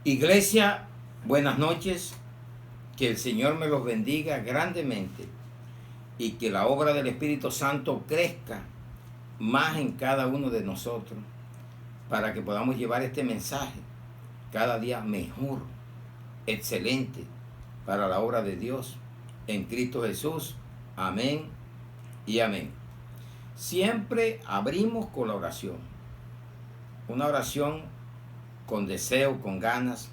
Iglesia, buenas noches, que el Señor me los bendiga grandemente y que la obra del Espíritu Santo crezca más en cada uno de nosotros para que podamos llevar este mensaje cada día mejor, excelente, para la obra de Dios en Cristo Jesús. Amén y amén. Siempre abrimos con la oración, una oración con deseo, con ganas,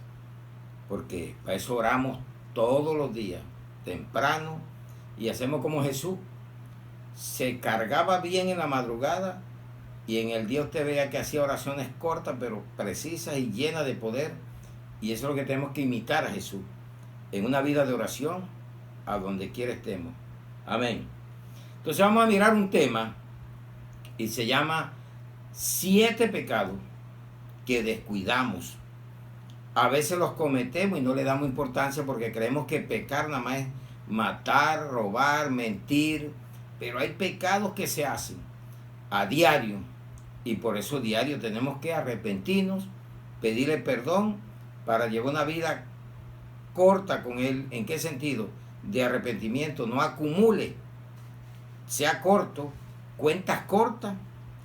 porque para eso oramos todos los días, temprano, y hacemos como Jesús. Se cargaba bien en la madrugada y en el día usted vea que hacía oraciones cortas, pero precisas y llenas de poder. Y eso es lo que tenemos que imitar a Jesús, en una vida de oración, a donde quiera estemos. Amén. Entonces vamos a mirar un tema y se llama 7 pecados que descuidamos. A veces los cometemos y no le damos importancia porque creemos que pecar nada más es matar, robar, mentir, pero hay pecados que se hacen a diario y por eso diario tenemos que arrepentirnos, pedirle perdón para llevar una vida corta con Él. ¿En qué sentido? De arrepentimiento, no acumule, sea corto, cuentas cortas,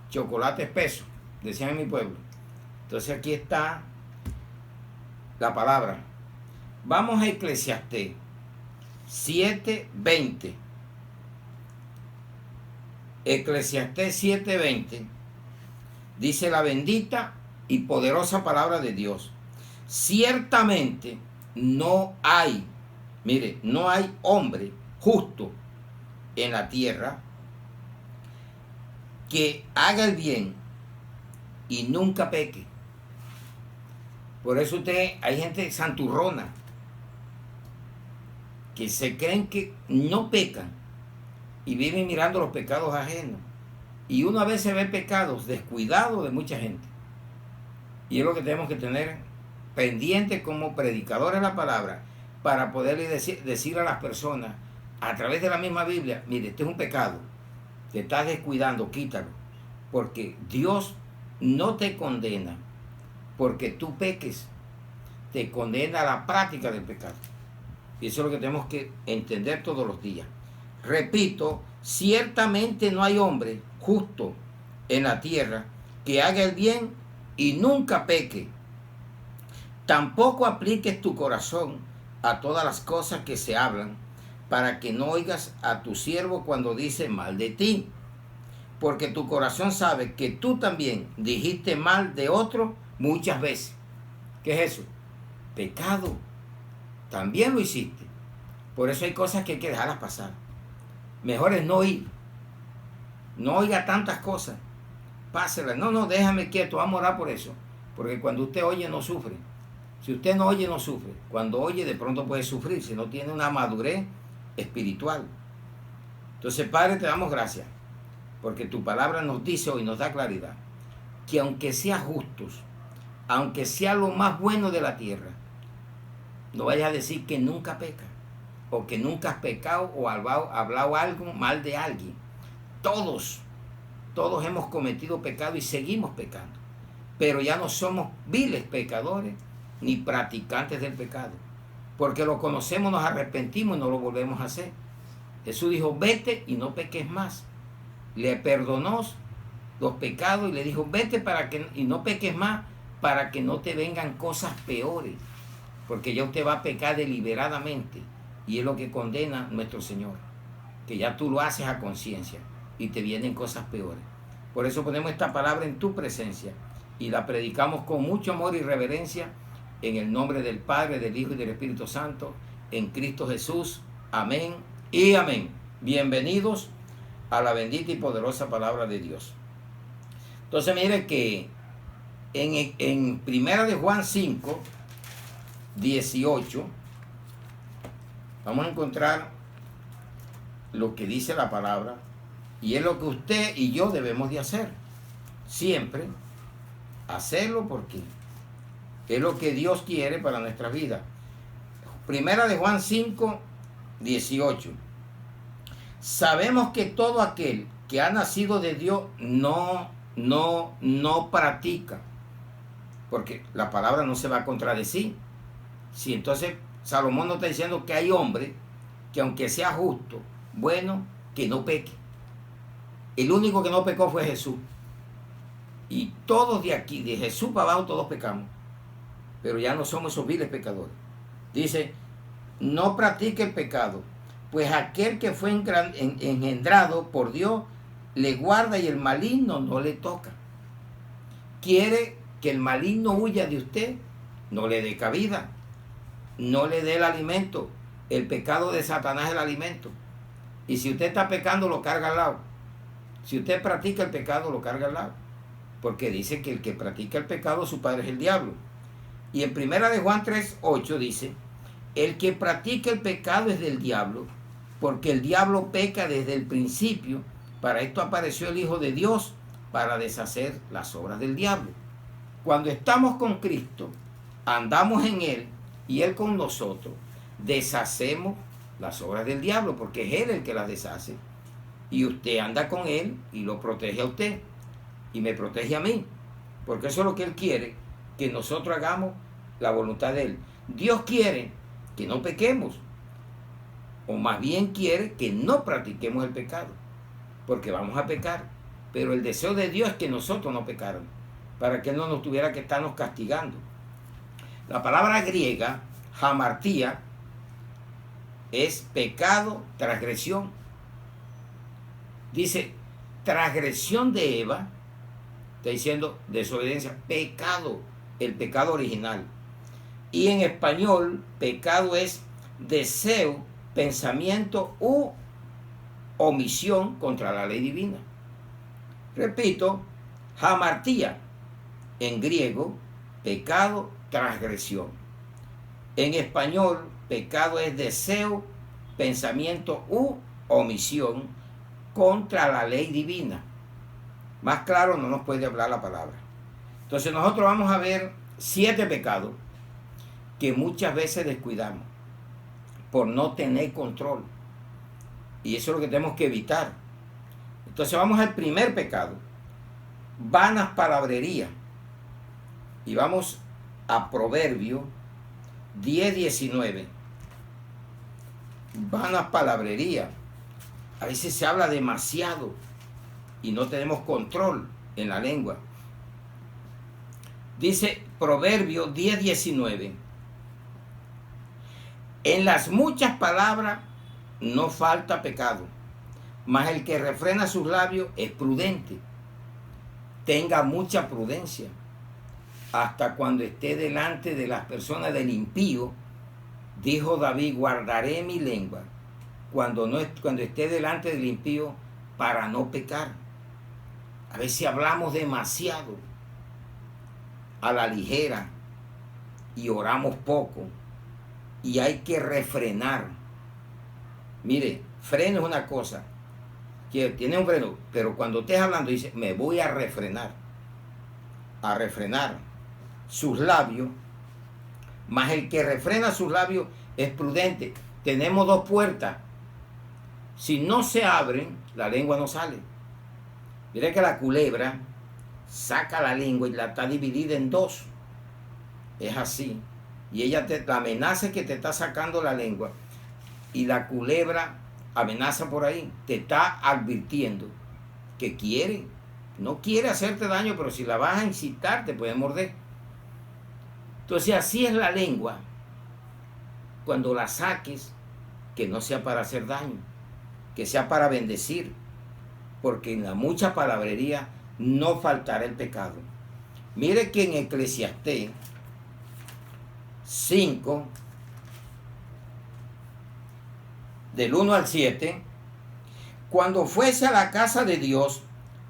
chocolate espeso, decían en mi pueblo. Entonces aquí está la palabra. Vamos a Eclesiastés 7:20. Eclesiastés 7:20 dice la bendita y poderosa palabra de Dios. Ciertamente no hay, mire, no hay hombre justo en la tierra que haga el bien y nunca peque. Por eso hay gente santurrona que se creen que no pecan y viven mirando los pecados ajenos. Y uno a veces ve pecados descuidados de mucha gente. Y es lo que tenemos que tener pendiente como predicadores de la palabra para poderle decir a las personas a través de la misma Biblia: mire, este es un pecado, te estás descuidando, quítalo. Porque Dios no te condena porque tú peques, te condena a la práctica del pecado. Y eso es lo que tenemos que entender todos los días. Repito, ciertamente no hay hombre justo en la tierra que haga el bien y nunca peque. Tampoco apliques tu corazón a todas las cosas que se hablan, para que no oigas a tu siervo cuando dice mal de ti. Porque tu corazón sabe que tú también dijiste mal de otro muchas veces. ¿Qué es eso? Pecado. También lo hiciste. Por eso hay cosas que hay que dejarlas pasar. Mejor es no ir. No oiga tantas cosas. Páselas. No, déjame quieto. Vamos a orar por eso. Porque cuando usted oye no sufre. Si usted no oye no sufre. Cuando oye de pronto puede sufrir si no tiene una madurez espiritual. Entonces, Padre, te damos gracias. Porque tu palabra nos dice hoy, nos da claridad, que aunque sea justos, aunque sea lo más bueno de la tierra, no vayas a decir que nunca peca, o que nunca has pecado o hablado algo mal de alguien. Todos hemos cometido pecado y seguimos pecando, pero ya no somos viles pecadores ni practicantes del pecado, porque lo conocemos, nos arrepentimos y no lo volvemos a hacer. Jesús dijo: vete y no peques más. Le perdonó los pecados y le dijo: vete y no peques más, para que no te vengan cosas peores, porque ya usted va a pecar deliberadamente, y es lo que condena nuestro Señor, que ya tú lo haces a conciencia y te vienen cosas peores. Por eso ponemos esta palabra en tu presencia y la predicamos con mucho amor y reverencia, en el nombre del Padre, del Hijo y del Espíritu Santo, en Cristo Jesús. Amén y amén. Bienvenidos a la bendita y poderosa palabra de Dios. Entonces mire que en Primera de Juan 5, 18, vamos a encontrar lo que dice la palabra, y es lo que usted y yo debemos de hacer. Siempre hacerlo, porque es lo que Dios quiere para nuestra vida. Primera de Juan 5, 18. Sabemos que todo aquel que ha nacido de Dios no practica porque la palabra no se va a contradecir. Si entonces Salomón nos está diciendo que hay hombres que aunque sea justo, bueno, que no peque. El único que no pecó fue Jesús. Y todos de aquí, de Jesús para abajo, todos pecamos. Pero ya no somos esos viles pecadores. Dice, no practique el pecado, pues aquel que fue engendrado por Dios le guarda y el maligno no le toca. Quiere que el maligno huya de usted, no le dé cabida, no le dé el alimento. El pecado de Satanás es el alimento. Y si usted está pecando, lo carga al lado. Si usted practica el pecado, lo carga al lado. Porque dice que el que practica el pecado, su padre es el diablo. Y en 1 de Juan 3:8 dice, el que practica el pecado es del diablo, porque el diablo peca desde el principio. Para esto apareció el Hijo de Dios, para deshacer las obras del diablo. Cuando estamos con Cristo, andamos en Él y Él con nosotros, deshacemos las obras del diablo, porque es Él el que las deshace. Y usted anda con Él y lo protege a usted y me protege a mí, porque eso es lo que Él quiere, que nosotros hagamos la voluntad de Él. Dios quiere que no pequemos, o más bien quiere que no practiquemos el pecado, porque vamos a pecar, pero el deseo de Dios es que nosotros no pecáramos, para que Él no nos tuviera que estarnos castigando. La palabra griega, hamartía, es pecado, transgresión. Dice, transgresión de Eva, está diciendo desobediencia, pecado, el pecado original. Y en español, pecado es deseo, pensamiento u omisión contra la ley divina. Repito, hamartía, en griego, pecado, transgresión. En español, pecado es deseo, pensamiento u omisión contra la ley divina. Más claro no nos puede hablar la palabra. Entonces nosotros vamos a ver 7 pecados que muchas veces descuidamos por no tener control. Y eso es lo que tenemos que evitar. Entonces vamos al primer pecado, vanas palabrerías. Y vamos a Proverbio 10:19. Vanas palabrerías. A veces se habla demasiado y no tenemos control en la lengua. Dice Proverbio 10:19. En las muchas palabras no falta pecado, mas el que refrena sus labios es prudente. Tenga mucha prudencia. Hasta cuando esté delante de las personas del impío, dijo David, guardaré mi lengua cuando esté delante del impío para no pecar. A veces hablamos demasiado a la ligera y oramos poco, y hay que refrenar. Mire, freno es una cosa, que tiene un freno, pero cuando estés hablando dice, me voy a refrenar sus labios, mas el que refrena sus labios es prudente. Tenemos 2 puertas. Si no se abren, la lengua no sale. Mire que la culebra saca la lengua y la está dividida en 2. Es así. Y ella la amenaza que te está sacando la lengua. Y la culebra amenaza por ahí. Te está advirtiendo que quiere. No quiere hacerte daño, pero si la vas a incitar, te puede morder. Entonces así es la lengua. Cuando la saques, que no sea para hacer daño, que sea para bendecir, porque en la mucha palabrería no faltará el pecado. Mire que en Eclesiastés 5, del 1 al 7, cuando fuese a la casa de Dios,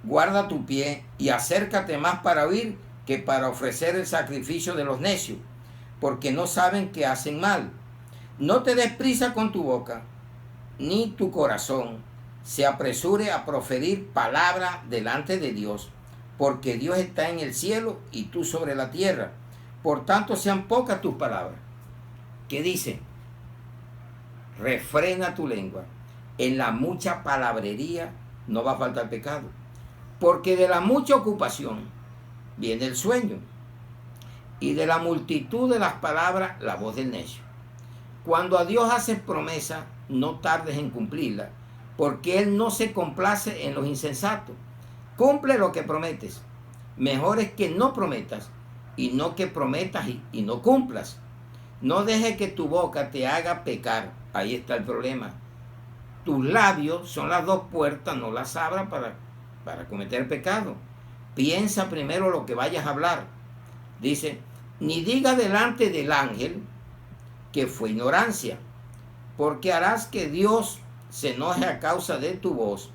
guarda tu pie y acércate más para oír que para ofrecer el sacrificio de los necios, porque no saben que hacen mal. No te des prisa con tu boca, ni tu corazón se apresure a proferir palabra delante de Dios, porque Dios está en el cielo y tú sobre la tierra. Por tanto, sean pocas tus palabras. ¿Qué dice? Refrena tu lengua. En la mucha palabrería no va a faltar pecado, porque de la mucha ocupación viene el sueño, y de la multitud de las palabras la voz del necio. Cuando a Dios haces promesa, no tardes en cumplirla, porque Él no se complace en los insensatos. Cumple lo que prometes. Mejor es que no prometas y no que prometas y no cumplas. No dejes que tu boca te haga pecar. Ahí está el problema. Tus labios son las dos puertas, no las abras para cometer pecado. Piensa primero lo que vayas a hablar. Dice, ni diga delante del ángel que fue ignorancia, porque harás que Dios se enoje a causa de tu voz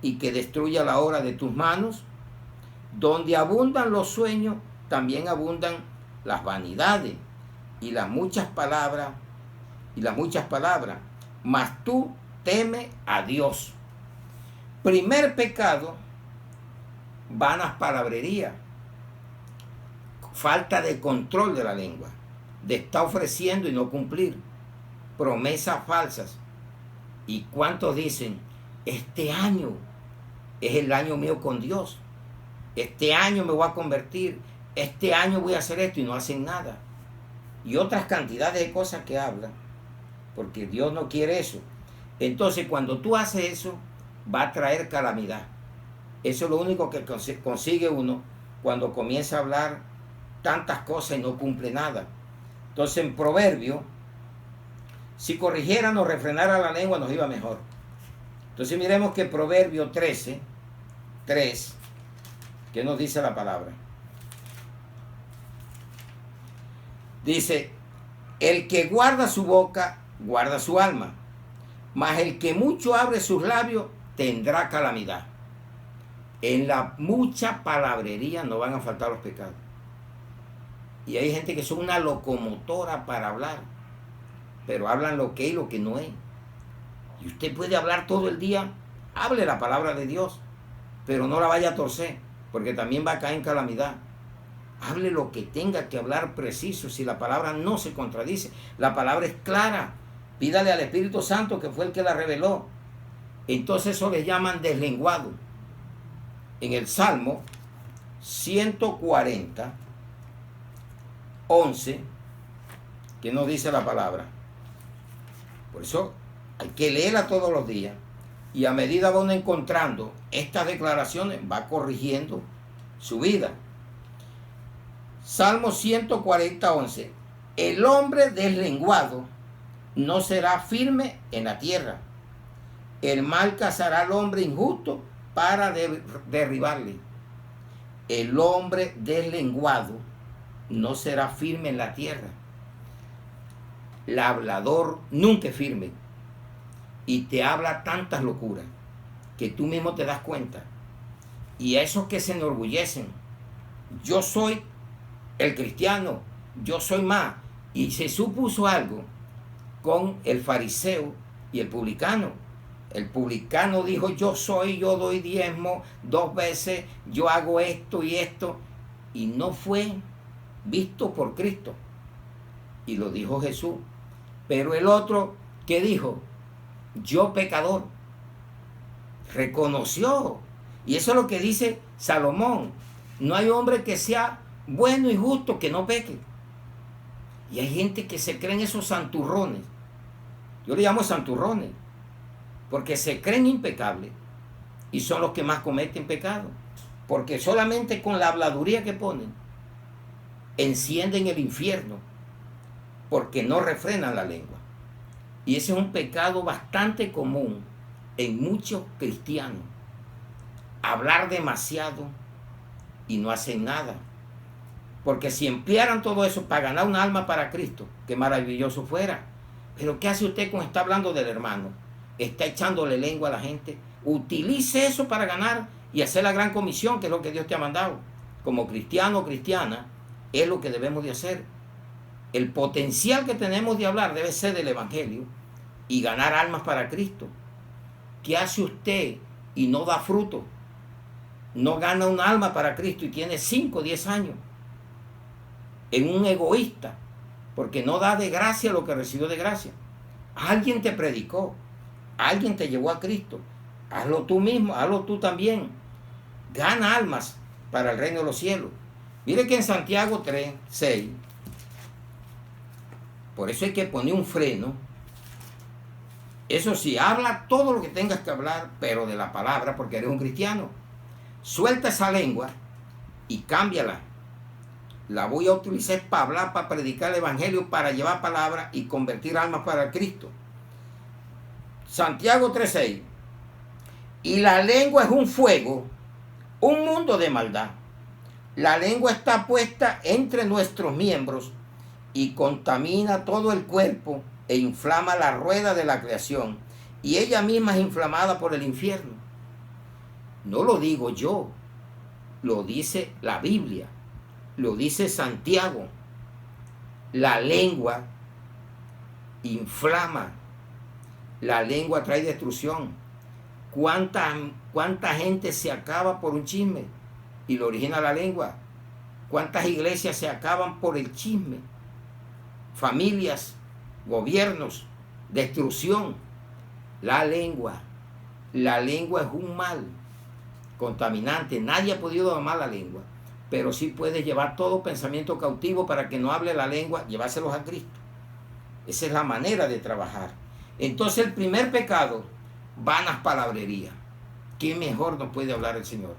y que destruya la obra de tus manos. Donde abundan los sueños, también abundan las vanidades y las muchas palabras, mas tú teme a Dios. Primer pecado, vanas palabrerías, falta de control de la lengua, de estar ofreciendo y no cumplir, promesas falsas. ¿Y cuántos dicen, este año es el año mío con Dios? Este año me voy a convertir, este año voy a hacer esto, y no hacen nada. Y otras cantidades de cosas que hablan, porque Dios no quiere eso. Entonces, cuando tú haces eso, va a traer calamidad. Eso es lo único que consigue uno cuando comienza a hablar tantas cosas y no cumple nada. Entonces, en Proverbio, si corrigiéramos o refrenara la lengua, nos iba mejor. Entonces, miremos que Proverbio 13, 3, ¿qué nos dice la palabra? Dice, el que guarda su boca, guarda su alma, mas el que mucho abre sus labios, tendrá calamidad. En la mucha palabrería no van a faltar los pecados. Y hay gente que son una locomotora para hablar, pero hablan lo que es y lo que no es. Y usted puede hablar todo el día, hable la palabra de Dios, pero no la vaya a torcer, porque también va a caer en calamidad. Hable lo que tenga que hablar preciso, si la palabra no se contradice. La palabra es clara. Pídale al Espíritu Santo, que fue el que la reveló. Entonces eso le llaman deslenguado. En el Salmo 140, 11, ¿qué nos dice la palabra? Por eso hay que leerla todos los días. Y a medida que uno encontrando estas declaraciones, va corrigiendo su vida. Salmo 140, 11. El hombre deslenguado no será firme en la tierra. El mal cazará al hombre injusto para derribarle. El hombre deslenguado no será firme en la tierra. El hablador nunca es firme. Y te habla tantas locuras que tú mismo te das cuenta. Y a esos que se enorgullecen, yo soy el cristiano, yo soy más. Y se supuso algo con el fariseo y el publicano. El publicano dijo, yo doy diezmo 2 veces, yo hago esto y esto. Y no fue visto por Cristo. Y lo dijo Jesús. Pero el otro, ¿qué dijo? Yo pecador. Reconoció. Y eso es lo que dice Salomón. No hay hombre que sea bueno y justo que no peque. Y hay gente que se creen esos santurrones. Yo le llamo santurrones, porque se creen impecables y son los que más cometen pecado. Porque solamente con la habladuría que ponen, encienden el infierno, porque no refrenan la lengua. Y ese es un pecado bastante común en muchos cristianos. Hablar demasiado y no hacen nada. Porque si emplearan todo eso para ganar un alma para Cristo, qué maravilloso fuera. Pero ¿qué hace usted cuando está hablando del hermano? Está echándole lengua a la gente. Utilice eso para ganar y hacer la gran comisión, que es lo que Dios te ha mandado. Como cristiano o cristiana, es lo que debemos de hacer. El potencial que tenemos de hablar debe ser del Evangelio y ganar almas para Cristo. ¿Qué hace usted y no da fruto? No gana un alma para Cristo y tiene 5 o 10 años en un egoísta, porque no da de gracia lo que recibió de gracia. Alguien te predicó, alguien te llevó a Cristo. Hazlo tú mismo, hazlo tú también. Gana almas para el reino de los cielos. Mire que en Santiago 3, 6, por eso hay que poner un freno. Eso sí, habla todo lo que tengas que hablar, pero de la palabra, porque eres un cristiano. Suelta esa lengua y cámbiala. La voy a utilizar para hablar, para predicar el evangelio, para llevar palabra y convertir almas para Cristo. Santiago 3:6. Y la lengua es un fuego, un mundo de maldad. La lengua está puesta entre nuestros miembros y contamina todo el cuerpo e inflama la rueda de la creación. Y ella misma es inflamada por el infierno. No lo digo yo, lo dice la Biblia, lo dice Santiago. La lengua inflama, la lengua trae destrucción. ¿Cuánta gente se acaba por un chisme? Y lo origina la lengua. ¿Cuántas iglesias se acaban por el chisme? Familias, gobiernos, destrucción. La lengua es un mal contaminante. Nadie ha podido domar la lengua, pero sí puede llevar todo pensamiento cautivo para que no hable la lengua, llevárselos a Cristo. Esa es la manera de trabajar. Entonces el primer pecado, vanas palabrerías. ¿Qué mejor nos puede hablar el Señor?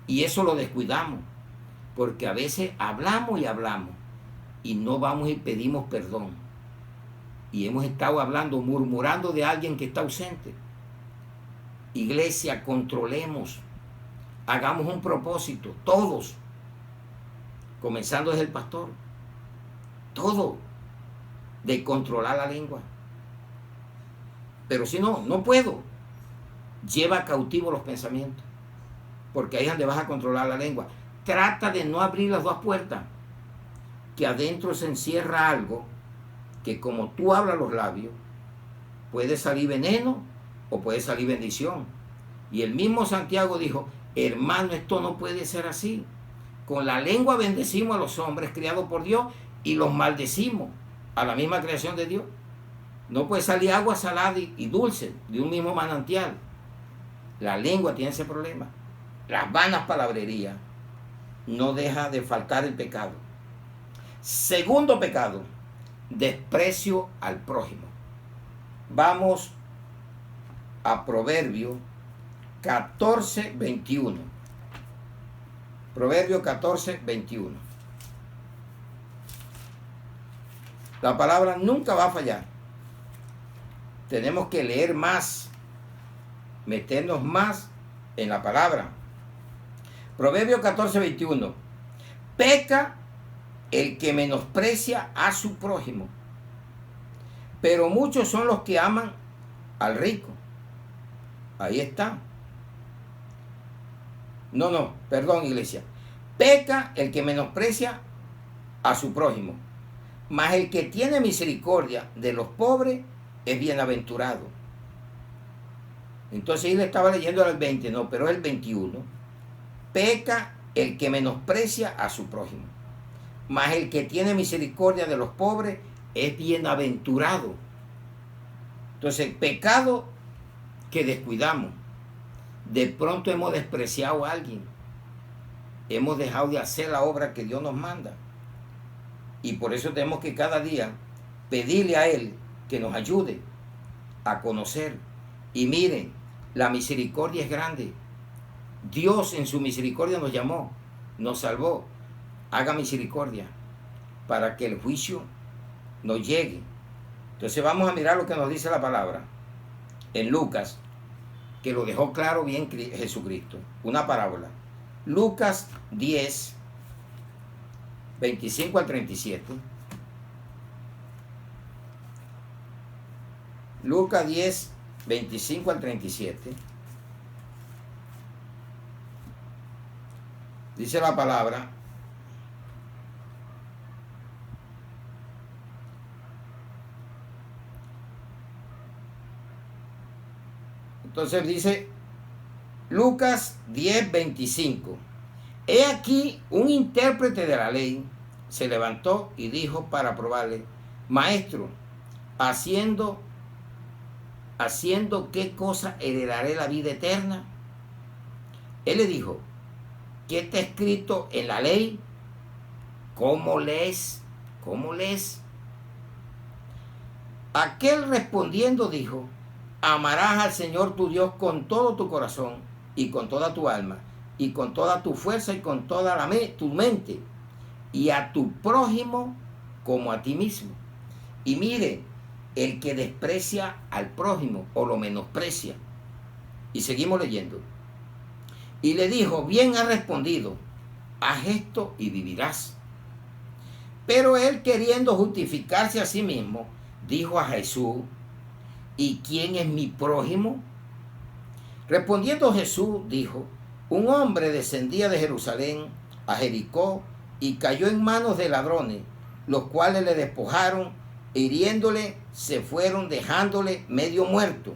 Y eso lo descuidamos, porque a veces hablamos y no vamos y pedimos perdón. Y hemos estado hablando, murmurando de alguien que está ausente. Iglesia, controlemos, hagamos un propósito, todos, comenzando desde el pastor, todo, de controlar la lengua. Pero si no puedo. Lleva cautivo los pensamientos, porque ahí es donde vas a controlar la lengua. Trata de no abrir las dos puertas, que adentro se encierra algo que como tú hablas los labios, puede salir veneno o puede salir bendición. Y el mismo Santiago dijo, hermano, esto no puede ser así. Con la lengua bendecimos a los hombres creados por Dios y los maldecimos a la misma creación de Dios. No puede salir agua salada y dulce de un mismo manantial. La lengua tiene ese problema. Las vanas palabrerías, no deja de faltar el pecado. Segundo pecado, desprecio al prójimo. Vamos a Proverbio 14:21. Proverbio 14:21. La palabra nunca va a fallar. Tenemos que leer más, meternos más en la palabra. Proverbio 14:21. Peca el que menosprecia a su prójimo, pero muchos son los que aman al rico. Ahí está. Perdón, iglesia. Peca el que menosprecia a su prójimo, mas el que tiene misericordia de los pobres es bienaventurado. Entonces él estaba leyendo el 20, pero es el 21. Peca el que menosprecia a su prójimo, mas el que tiene misericordia de los pobres es bienaventurado. Entonces, pecado que descuidamos. De pronto hemos despreciado a alguien. Hemos dejado de hacer la obra que Dios nos manda. Y por eso tenemos que cada día pedirle a Él que nos ayude a conocer. Y miren, la misericordia es grande. Dios en su misericordia nos llamó, nos salvó. Haga misericordia para que el juicio nos llegue. Entonces vamos a mirar lo que nos dice la palabra en Lucas, que lo dejó claro bien Jesucristo. Una parábola. Lucas 10, 25 al 37. Lucas 10, 25 al 37. Dice la palabra: entonces dice Lucas 10, 25. He aquí un intérprete de la ley se levantó y dijo para probarle: Maestro, haciendo qué cosa heredaré la vida eterna. Él le dijo: ¿qué está escrito en la ley? ¿Cómo lees? ¿Cómo lees? Aquel respondiendo dijo, amarás al Señor tu Dios con todo tu corazón y con toda tu alma y con toda tu fuerza y con toda tu mente y a tu prójimo como a ti mismo. Y mire, el que desprecia al prójimo o lo menosprecia. Y seguimos leyendo. Y le dijo, bien has respondido, haz esto y vivirás. Pero él, queriendo justificarse a sí mismo, dijo a Jesús, ¿y quién es mi prójimo? Respondiendo Jesús dijo, un hombre descendía de Jerusalén a Jericó y cayó en manos de ladrones, los cuales le despojaron, hiriéndole, se fueron dejándole medio muerto.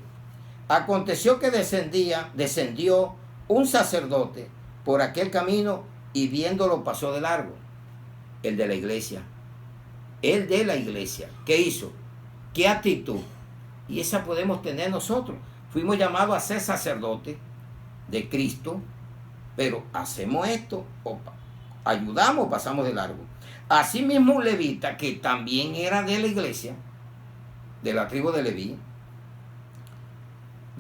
Aconteció que descendió un sacerdote por aquel camino y viéndolo pasó de largo. El de la iglesia. El de la iglesia. ¿Qué hizo? ¿Qué actitud? Y esa podemos tener nosotros. Fuimos llamados a ser sacerdotes de Cristo, pero hacemos esto, o ayudamos o pasamos de largo. Asimismo un levita, que también era de la iglesia, de la tribu de Leví,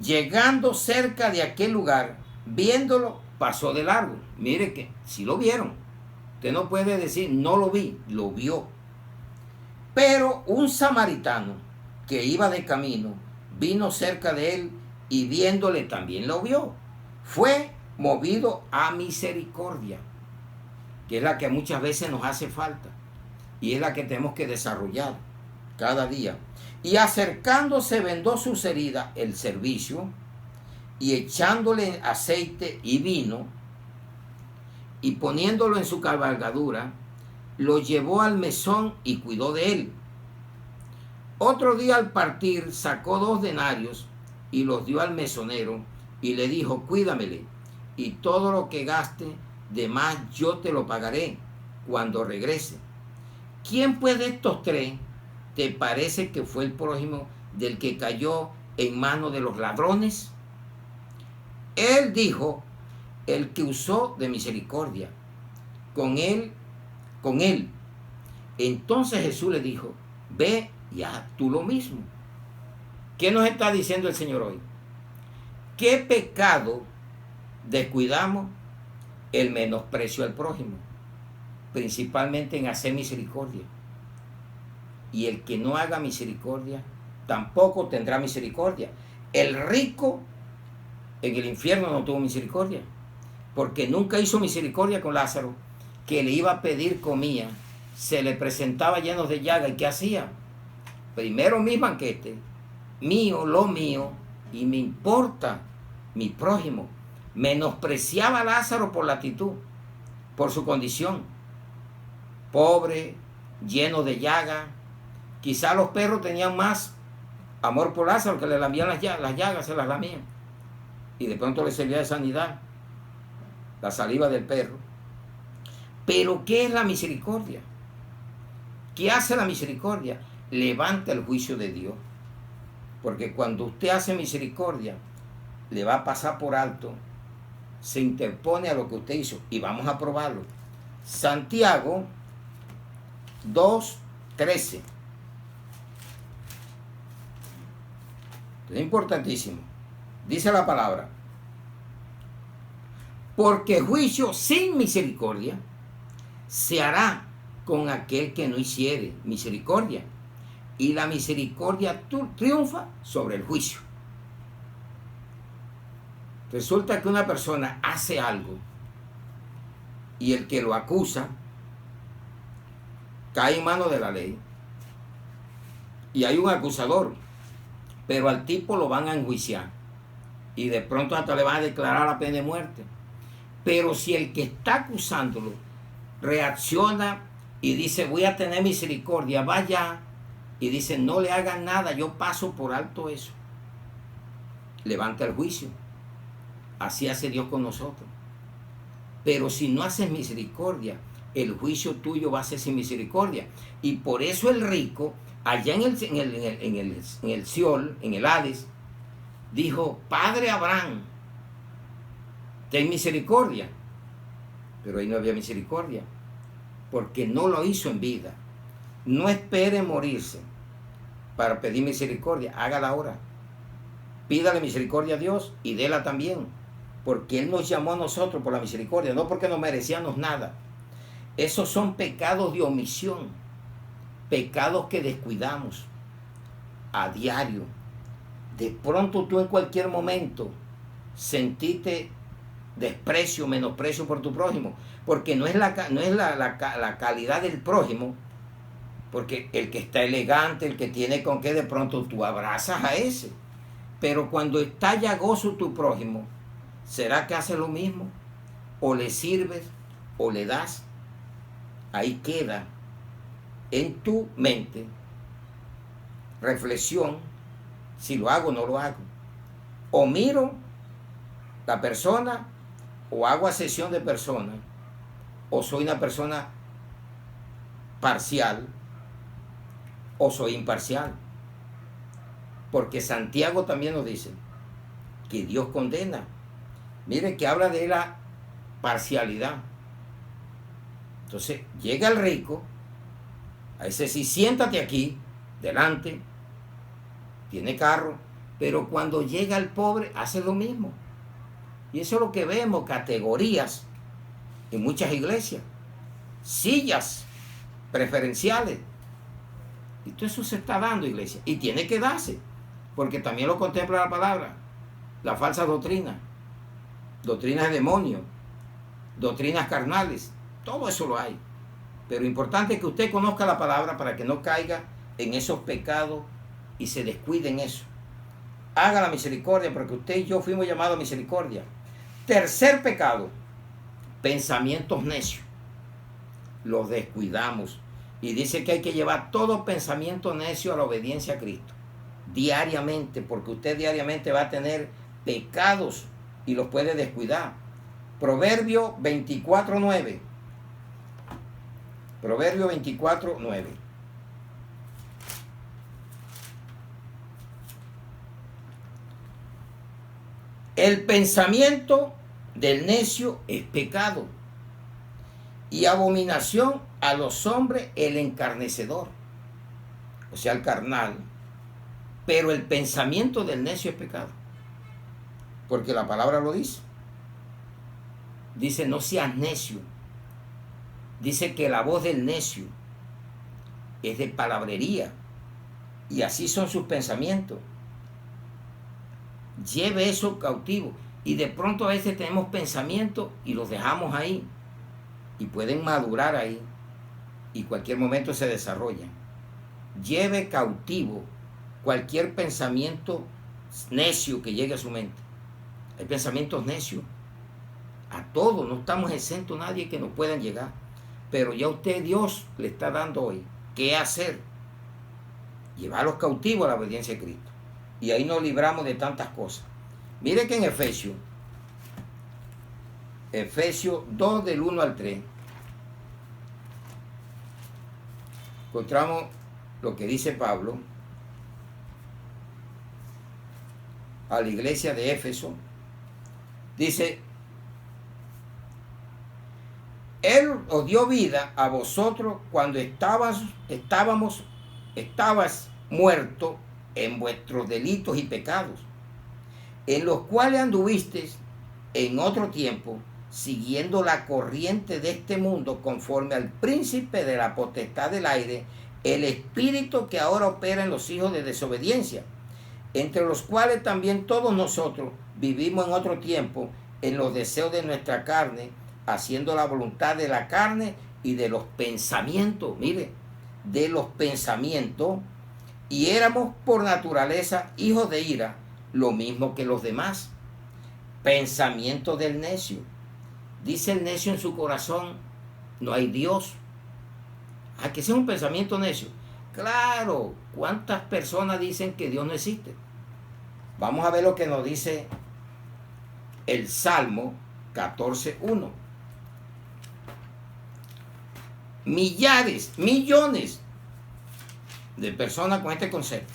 llegando cerca de aquel lugar, viéndolo, pasó de largo. Mire que si lo vieron. Usted no puede decir, no lo vi, lo vio. Pero un samaritano que iba de camino, vino cerca de él y viéndole también lo vio. Fue movido a misericordia, que es la que muchas veces nos hace falta y es la que tenemos que desarrollar cada día. Y acercándose vendó sus heridas, el servicio, y echándole aceite y vino, y poniéndolo en su cabalgadura, lo llevó al mesón y cuidó de él. Otro día al partir sacó 2 denarios y los dio al mesonero y le dijo, cuídamele, y todo lo que gaste de más yo te lo pagaré cuando regrese. ¿Quién pues de estos 3 te parece que fue el prójimo del que cayó en manos de los ladrones? Él dijo, el que usó de misericordia con él. Entonces Jesús le dijo, ve y haz tú lo mismo. ¿Qué nos está diciendo el Señor hoy? ¿Qué pecado descuidamos? El menosprecio al prójimo, principalmente en hacer misericordia. Y el que no haga misericordia tampoco tendrá misericordia. El rico en el infierno no tuvo misericordia, porque nunca hizo misericordia con Lázaro, que le iba a pedir comida, se le presentaba lleno de llaga. ¿Y qué hacía? Primero mi banquete, mío, lo mío, y me importa mi prójimo. Menospreciaba a Lázaro por la actitud, por su condición, pobre, lleno de llaga. Quizá los perros tenían más amor por Lázaro, que le lamían las llagas, se las lamían, y de pronto le servía de sanidad la saliva del perro. Pero ¿qué es la misericordia? ¿Qué hace la misericordia? Levanta el juicio de Dios, porque cuando usted hace misericordia, le va a pasar por alto, se interpone a lo que usted hizo, y vamos a probarlo. Santiago 2:13. Es importantísimo. Dice la palabra, porque juicio sin misericordia se hará con aquel que no hiciere misericordia, y la misericordia triunfa sobre el juicio. Resulta que una persona hace algo y el que lo acusa cae en manos de la ley y hay un acusador, pero al tipo lo van a enjuiciar y de pronto hasta le van a declarar la pena de muerte. Pero si el que está acusándolo reacciona y dice, voy a tener misericordia, vaya, y dice, no le hagan nada, yo paso por alto eso, levanta el juicio. Así hace Dios con nosotros. Pero si no haces misericordia, el juicio tuyo va a ser sin misericordia. Y por eso el rico, allá en el Seol, en el Hades, dijo, Padre Abraham, ten misericordia. Pero ahí no había misericordia. porque no lo hizo en vida. No espere morirse para pedir misericordia, hágala ahora. Pídale misericordia a Dios y déla también, porque Él nos llamó a nosotros por la misericordia, no porque no merecíamos nada. Esos son pecados de omisión, pecados que descuidamos a diario. De pronto tú en cualquier momento sentiste desprecio, menosprecio por tu prójimo, porque no es la calidad del prójimo, porque el que está elegante, el que tiene con qué, de pronto tú abrazas a ese, pero cuando está llagoso tu prójimo, ¿será que hace lo mismo? ¿O le sirves o le das? Ahí queda en tu mente reflexión, si lo hago o no lo hago. O miro la persona, o hago asesión de persona, o soy una persona parcial, o soy imparcial. Porque Santiago también nos dice que Dios condena. Miren que habla de la parcialidad. Entonces llega el rico, a ese sí, siéntate aquí, delante, tiene carro, pero cuando llega el pobre hace lo mismo. Y eso es lo que vemos, categorías en muchas iglesias, sillas preferenciales. Y todo eso se está dando, iglesia, y tiene que darse, porque también lo contempla la palabra, la falsa doctrina, doctrinas de demonios, doctrinas carnales, todo eso lo hay. Pero importante es que usted conozca la palabra para que no caiga en esos pecados y se descuide en eso. Haga la misericordia, porque usted y yo fuimos llamados a misericordia. Tercer pecado, pensamientos necios. Los descuidamos. Y dice que hay que llevar todo pensamiento necio a la obediencia a Cristo. Diariamente, porque usted diariamente va a tener pecados y los puede descuidar. Proverbio 24:9. Proverbio 24:9. El pensamiento del necio es pecado, y abominación a los hombres el encarnecedor, o sea, el carnal. Pero el pensamiento del necio es pecado, porque la palabra lo dice. Dice, no seas necio. Dice que la voz del necio es de palabrería, y así son sus pensamientos. Lleve eso cautivo. Y de pronto a veces tenemos pensamientos y los dejamos ahí, y pueden madurar ahí, y cualquier momento se desarrollan. Lleve cautivo cualquier pensamiento necio que llegue a su mente. Hay pensamientos necios, a todos, no estamos exentos nadie que nos puedan llegar, pero ya usted, Dios, le está dando hoy qué hacer. Llevarlos cautivos a la obediencia de Cristo, y ahí nos libramos de tantas cosas. Mire que en Efesios 2 del 1 al 3 encontramos lo que dice Pablo a la iglesia de Éfeso. Dice, Él os dio vida a vosotros cuando estabas muertos en vuestros delitos y pecados, en los cuales anduvisteis en otro tiempo, siguiendo la corriente de este mundo, conforme al príncipe de la potestad del aire, el espíritu que ahora opera en los hijos de desobediencia, entre los cuales también todos nosotros vivimos en otro tiempo en los deseos de nuestra carne, haciendo la voluntad de la carne y de los pensamientos. Mire, de los pensamientos, y éramos por naturaleza hijos de ira, lo mismo que los demás. Pensamiento del necio. Dice el necio en su corazón, no hay Dios. ¿A que sea un pensamiento necio? Claro, ¿cuántas personas dicen que Dios no existe? Vamos a ver lo que nos dice el Salmo 14:1. Millares, millones de personas con este concepto.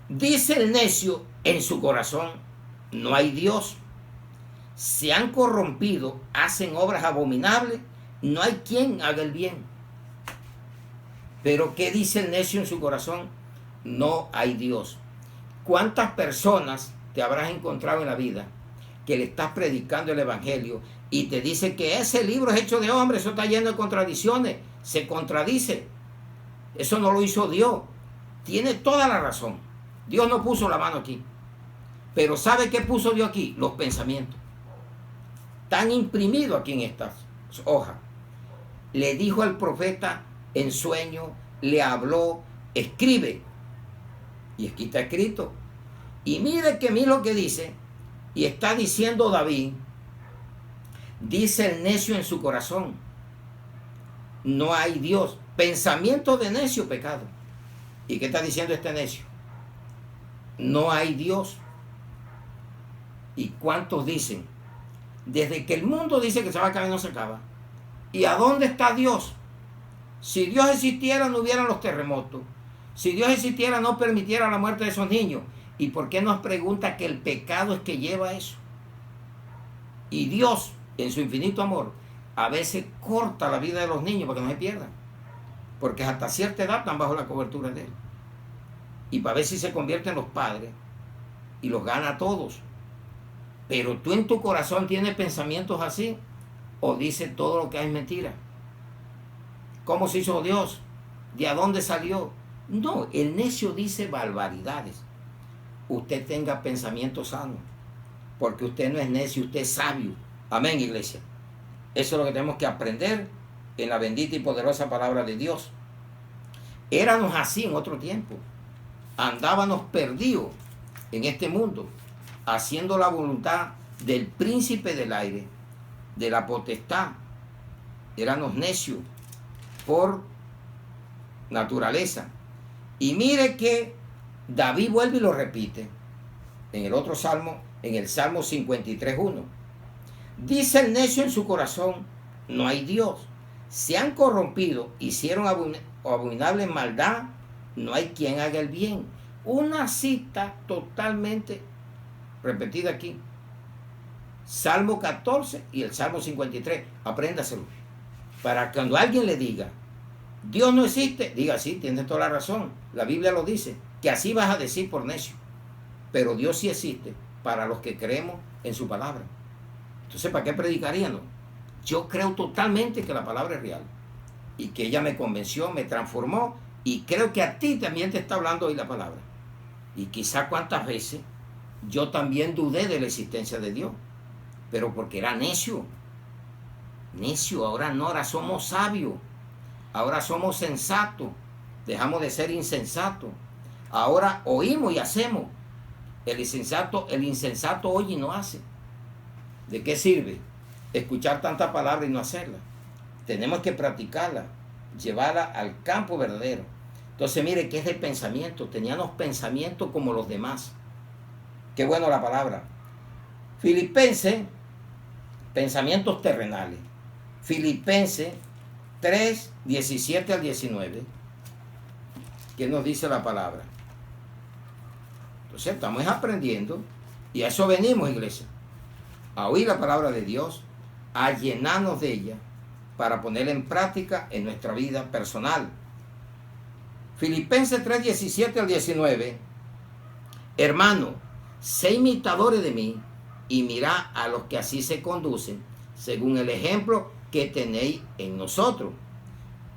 Dice el necio en su corazón, no hay Dios. se han corrompido, hacen obras abominables, no hay quien haga el bien. Pero ¿qué dice el necio en su corazón? No hay Dios. ¿Cuántas personas te habrás encontrado en la vida que le estás predicando el evangelio y te dice que ese libro es hecho de hombre, eso está lleno de contradicciones, se contradice, eso no lo hizo Dios? Tiene toda la razón. Dios no puso la mano aquí. Pero ¿sabe qué puso Dios aquí? Los pensamientos. Están imprimidos aquí en estas hojas. Le dijo al profeta en sueño, le habló, escribe. Y aquí está escrito. Y mire que mira lo que dice. Y está diciendo David, dice el necio en su corazón, no hay Dios. Pensamiento de necio, pecado. ¿Y qué está diciendo este necio? No hay Dios. ¿Y cuántos dicen? Desde que el mundo dice que se va a acabar y no se acaba. ¿Y a dónde está Dios? Si Dios existiera, no hubieran los terremotos. Si Dios existiera, no permitiera la muerte de esos niños. ¿Y por qué nos pregunta que el pecado es que lleva a eso? Y Dios, en su infinito amor, a veces corta la vida de los niños para que no se pierdan. Porque hasta cierta edad están bajo la cobertura de Él. Y para ver si se convierten en los padres y los gana a todos. Pero tú en tu corazón tienes pensamientos así, o dices todo lo que hay es mentira. ¿Cómo se hizo Dios? ¿De a dónde salió? No, el necio dice barbaridades. Usted tenga pensamientos sanos, porque usted no es necio, usted es sabio. Amén, iglesia. Eso es lo que tenemos que aprender en la bendita y poderosa palabra de Dios. Éramos así en otro tiempo. Andábamos perdidos en este mundo, haciendo la voluntad del príncipe del aire, de la potestad. Éramos necios por naturaleza. Y mire que David vuelve y lo repite en el otro salmo, en el Salmo 53:1. Dice el necio en su corazón, no hay Dios. Se han corrompido, hicieron abominable maldad, no hay quien haga el bien. Una cita totalmente repetida aquí. Salmo 14 y el Salmo 53. Apréndaselo. Para cuando alguien le diga, Dios no existe, diga, sí, tienes toda la razón. La Biblia lo dice, que así vas a decir por necio. Pero Dios sí existe para los que creemos en su palabra. Entonces, ¿para qué predicaríamos? Yo creo totalmente que la palabra es real. Y que ella me convenció, me transformó. Y creo que a ti también te está hablando hoy la palabra. Y quizá cuántas veces yo también dudé de la existencia de Dios. Pero porque era necio. Necio, ahora no, ahora somos sabios. Ahora somos sensatos. Dejamos de ser insensatos. Ahora oímos y hacemos. El insensato oye y no hace. ¿De qué sirve escuchar tanta palabra y no hacerla? Tenemos que practicarla, llevarla al campo verdadero. Entonces mire que es de pensamiento. Teníamos pensamientos como los demás. Qué bueno la palabra. Filipenses, pensamientos terrenales. Filipenses 3, 17 al 19. ¿Qué nos dice la palabra? Entonces estamos aprendiendo y a eso venimos, iglesia. A oír la palabra de Dios, a llenarnos de ella para ponerla en práctica en nuestra vida personal. Filipenses 3, 17 al 19. Hermano, sé imitadores de mí y mirad a los que así se conducen, según el ejemplo que tenéis en nosotros.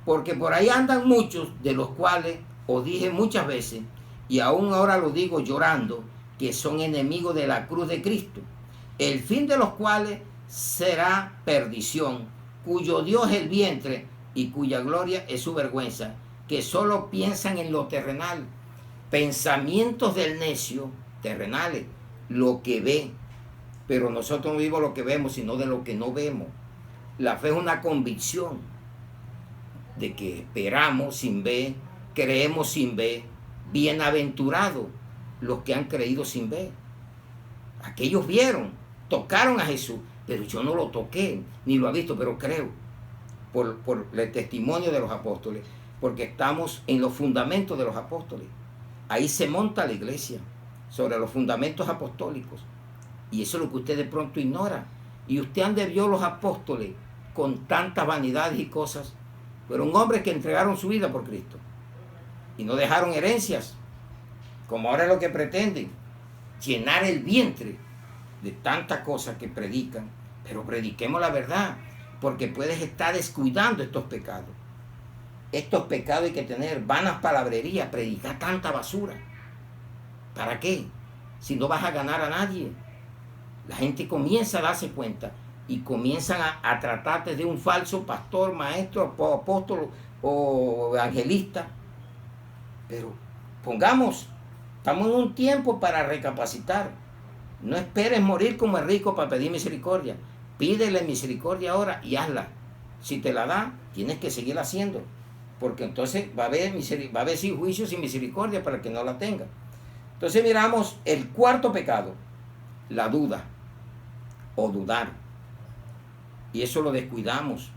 Porque por ahí andan muchos, de los cuales os dije muchas veces, y aún ahora lo digo llorando, que son enemigos de la cruz de Cristo, el fin de los cuales será perdición, cuyo Dios es el vientre y cuya gloria es su vergüenza, que solo piensan en lo terrenal. Pensamientos del necio, terrenales, lo que ve. Pero nosotros no vivimos lo que vemos, sino de lo que no vemos. La fe es una convicción de que esperamos sin ver, creemos sin ver. Bienaventurados los que han creído sin ver. Aquellos vieron, tocaron a Jesús, pero yo no lo toqué, ni lo he visto, pero creo por el testimonio de los apóstoles, porque estamos en los fundamentos de los apóstoles. Ahí se monta la iglesia, sobre los fundamentos apostólicos. Y eso es lo que usted de pronto ignora. Y usted ande vio los apóstoles con tantas vanidades y cosas. Fueron hombres que entregaron su vida por Cristo. Y no dejaron herencias, como ahora es lo que pretenden. Llenar el vientre de tantas cosas que predican. Pero prediquemos la verdad, porque puedes estar descuidando estos pecados. Estos pecados hay que tener vanas palabrerías, predicar tanta basura. ¿Para qué? Si no vas a ganar a nadie. La gente comienza a darse cuenta y comienzan a tratarte de un falso pastor, maestro, apóstol o evangelista. Pero estamos en un tiempo para recapacitar. No esperes morir como el rico para pedir misericordia. Pídele misericordia ahora y hazla. Si te la da, tienes que seguir haciendo. Porque entonces va a haber juicio sin misericordia para el que no la tenga. Entonces miramos el cuarto pecado, la duda o dudar. Y eso lo descuidamos.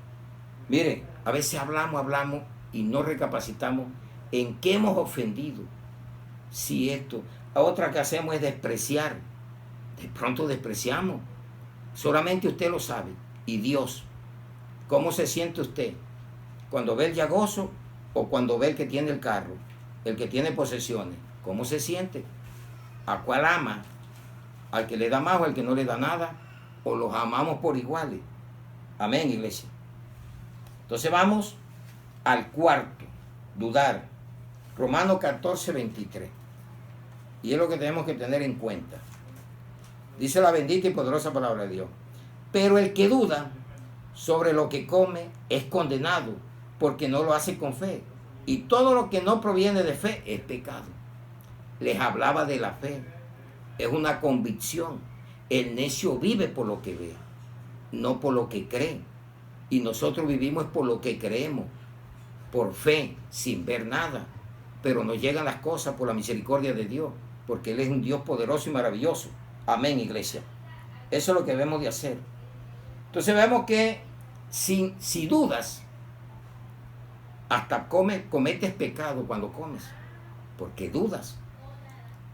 Mire, a veces hablamos y no recapacitamos en qué hemos ofendido. Si esto, la otra que hacemos es despreciar. De pronto despreciamos. Solamente usted lo sabe. Y Dios. ¿Cómo se siente usted cuando ve el llagoso o cuando ve el que tiene el carro, el que tiene posesiones? ¿Cómo se siente? ¿A cuál ama? ¿Al que le da más o al que no le da nada? ¿O los amamos por iguales? Amén, iglesia. Entonces vamos al cuarto, dudar. Romanos 14, 23. Y es lo que tenemos que tener en cuenta. Dice la bendita y poderosa palabra de Dios. Pero el que duda sobre lo que come es condenado, porque no lo hace con fe. Y todo lo que no proviene de fe es pecado. Les hablaba de la fe. Es una convicción. El necio vive por lo que ve, no por lo que cree. Y nosotros vivimos por lo que creemos, por fe, sin ver nada. Pero nos llegan las cosas por la misericordia de Dios, porque Él es un Dios poderoso y maravilloso. Amén, iglesia. Eso es lo que debemos de hacer. Entonces vemos que si dudas, hasta cometes pecado cuando comes, porque dudas.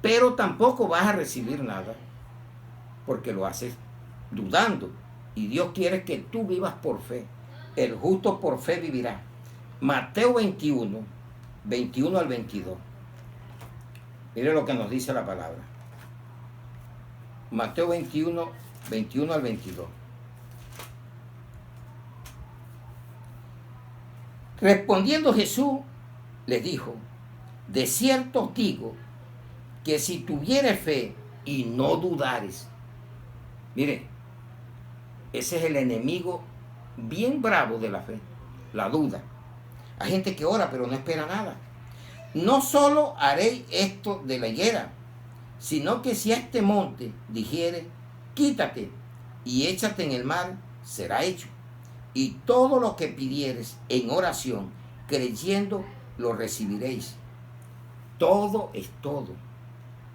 Pero tampoco vas a recibir nada, porque lo haces dudando. Y Dios quiere que tú vivas por fe. El justo por fe vivirá. Mateo 21, 21 al 22. Mire lo que nos dice la palabra. Mateo 21, 21 al 22. Respondiendo Jesús, les dijo, de cierto os digo, que si tuvieres fe y no dudares. Mire, ese es el enemigo bien bravo de la fe, la duda. Hay gente que ora pero no espera nada. No solo haréis esto de la higuera, sino que si a este monte dijere, quítate y échate en el mar, será hecho. Y todo lo que pidieres en oración, creyendo, lo recibiréis. Todo es todo.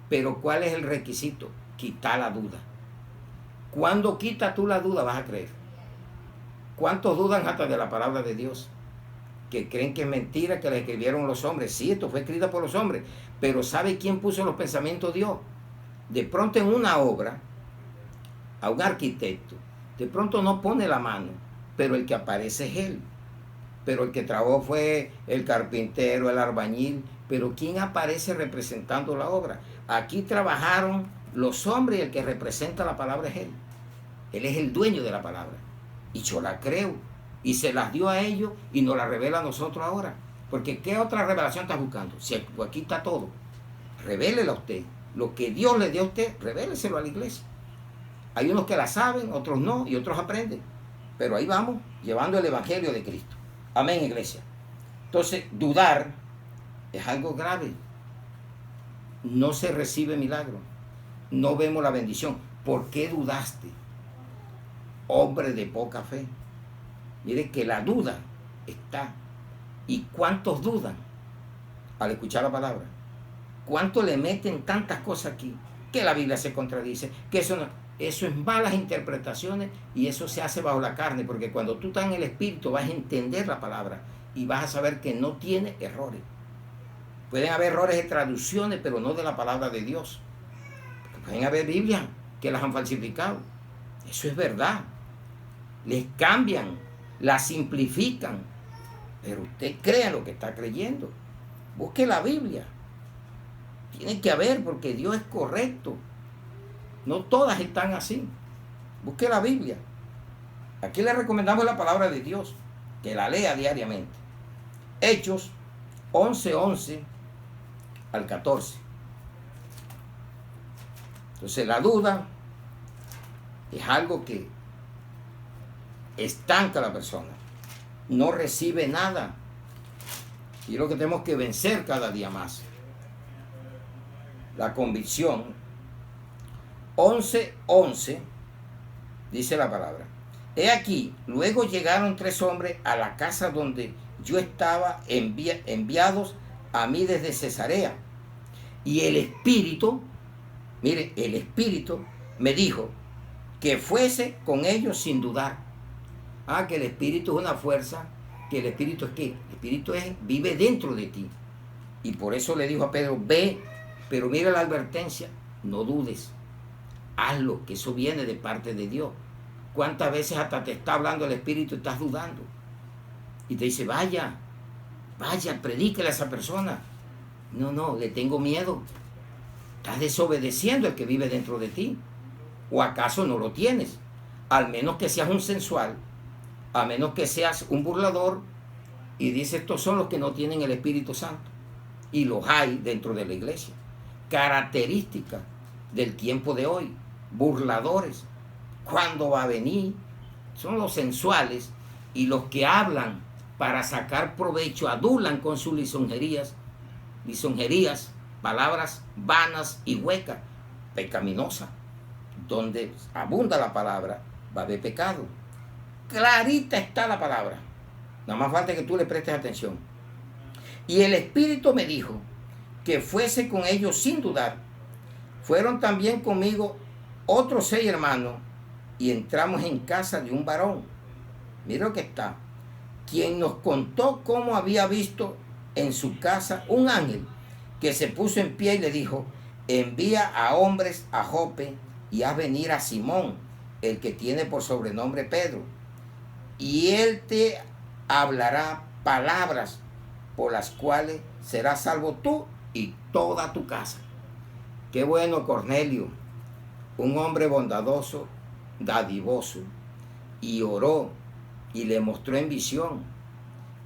Pero ¿cuál es el requisito? Quitar la duda. Cuando quitas tú la duda, vas a creer. ¿Cuántos dudan hasta de la palabra de Dios? Que creen que es mentira, que la escribieron los hombres. Sí, esto fue escrita por los hombres. Pero ¿sabe quién puso los pensamientos? Dios. De pronto en una obra, a un arquitecto, de pronto no pone la mano, pero el que aparece es él. Pero el que trabajó fue el carpintero, el albañil. Pero ¿quién aparece representando la obra? Aquí trabajaron los hombres y el que representa la palabra es él. Él es el dueño de la palabra. Y yo la creo. Y se las dio a ellos y nos la revela a nosotros ahora. Porque ¿qué otra revelación estás buscando? Si aquí está todo. Revélela a usted. Lo que Dios le dio a usted, revéleselo a la iglesia. Hay unos que la saben, otros no, y otros aprenden. Pero ahí vamos, llevando el evangelio de Cristo. Amén, iglesia. Entonces, dudar es algo grave. No se recibe milagro. No vemos la bendición. ¿Por qué dudaste? Hombre de poca fe. Mire que la duda está. ¿Y cuántos dudan al escuchar la palabra? ¿Cuántos le meten tantas cosas aquí? Que la Biblia se contradice, que eso es malas interpretaciones y eso se hace bajo la carne, porque cuando tú estás en el Espíritu vas a entender la palabra y vas a saber que no tiene errores. Pueden haber errores de traducciones, pero no de la palabra de Dios. Pueden haber Biblias que las han falsificado. Eso es verdad. les cambian, la simplifican. Pero usted crea lo que está creyendo. Busque la Biblia. Tiene que haber, porque Dios es correcto. No todas están así. Busque la Biblia. Aquí le recomendamos la palabra de Dios, que la lea diariamente. Hechos 11:11 al 14. Entonces la duda es algo que estanca a la persona. No recibe nada. Y es lo que tenemos que vencer cada día más. La convicción. 11:11 dice la palabra. He aquí, luego llegaron 3 hombres a la casa donde yo estaba enviados a mí desde Cesarea. Y el Espíritu, mire, el Espíritu me dijo que fuese con ellos sin dudar. Que el Espíritu es una fuerza, que el Espíritu es ¿qué? El Espíritu vive dentro de ti. Y por eso le dijo a Pedro, ve, pero mira la advertencia, no dudes, hazlo, que eso viene de parte de Dios. ¿Cuántas veces hasta te está hablando el Espíritu y estás dudando? Y te dice, vaya, predíquele a esa persona. No, le tengo miedo. Estás desobedeciendo al que vive dentro de ti. ¿O acaso no lo tienes? Al menos que seas un sensual, a menos que seas un burlador. Y dice, estos son los que no tienen el Espíritu Santo. Y los hay dentro de la iglesia. Características del tiempo de hoy. Burladores. ¿Cuándo va a venir? Son los sensuales y los que hablan para sacar provecho, adulan con sus lisonjerías, palabras vanas y huecas, pecaminosas. Donde abunda la palabra, va a haber pecado. Clarita está la palabra. Nada más falta que tú le prestes atención. Y el Espíritu me dijo que fuese con ellos sin dudar. Fueron también conmigo otros 6 hermanos y entramos en casa de un varón. Mira lo que está. Quien nos contó cómo había visto en su casa un ángel que se puso en pie y le dijo, envía a hombres a Jope y haz venir a Simón, el que tiene por sobrenombre Pedro, y él te hablará palabras por las cuales serás salvo tú y toda tu casa. Qué bueno, Cornelio, un hombre bondadoso, dadivoso, y oró y le mostró en visión.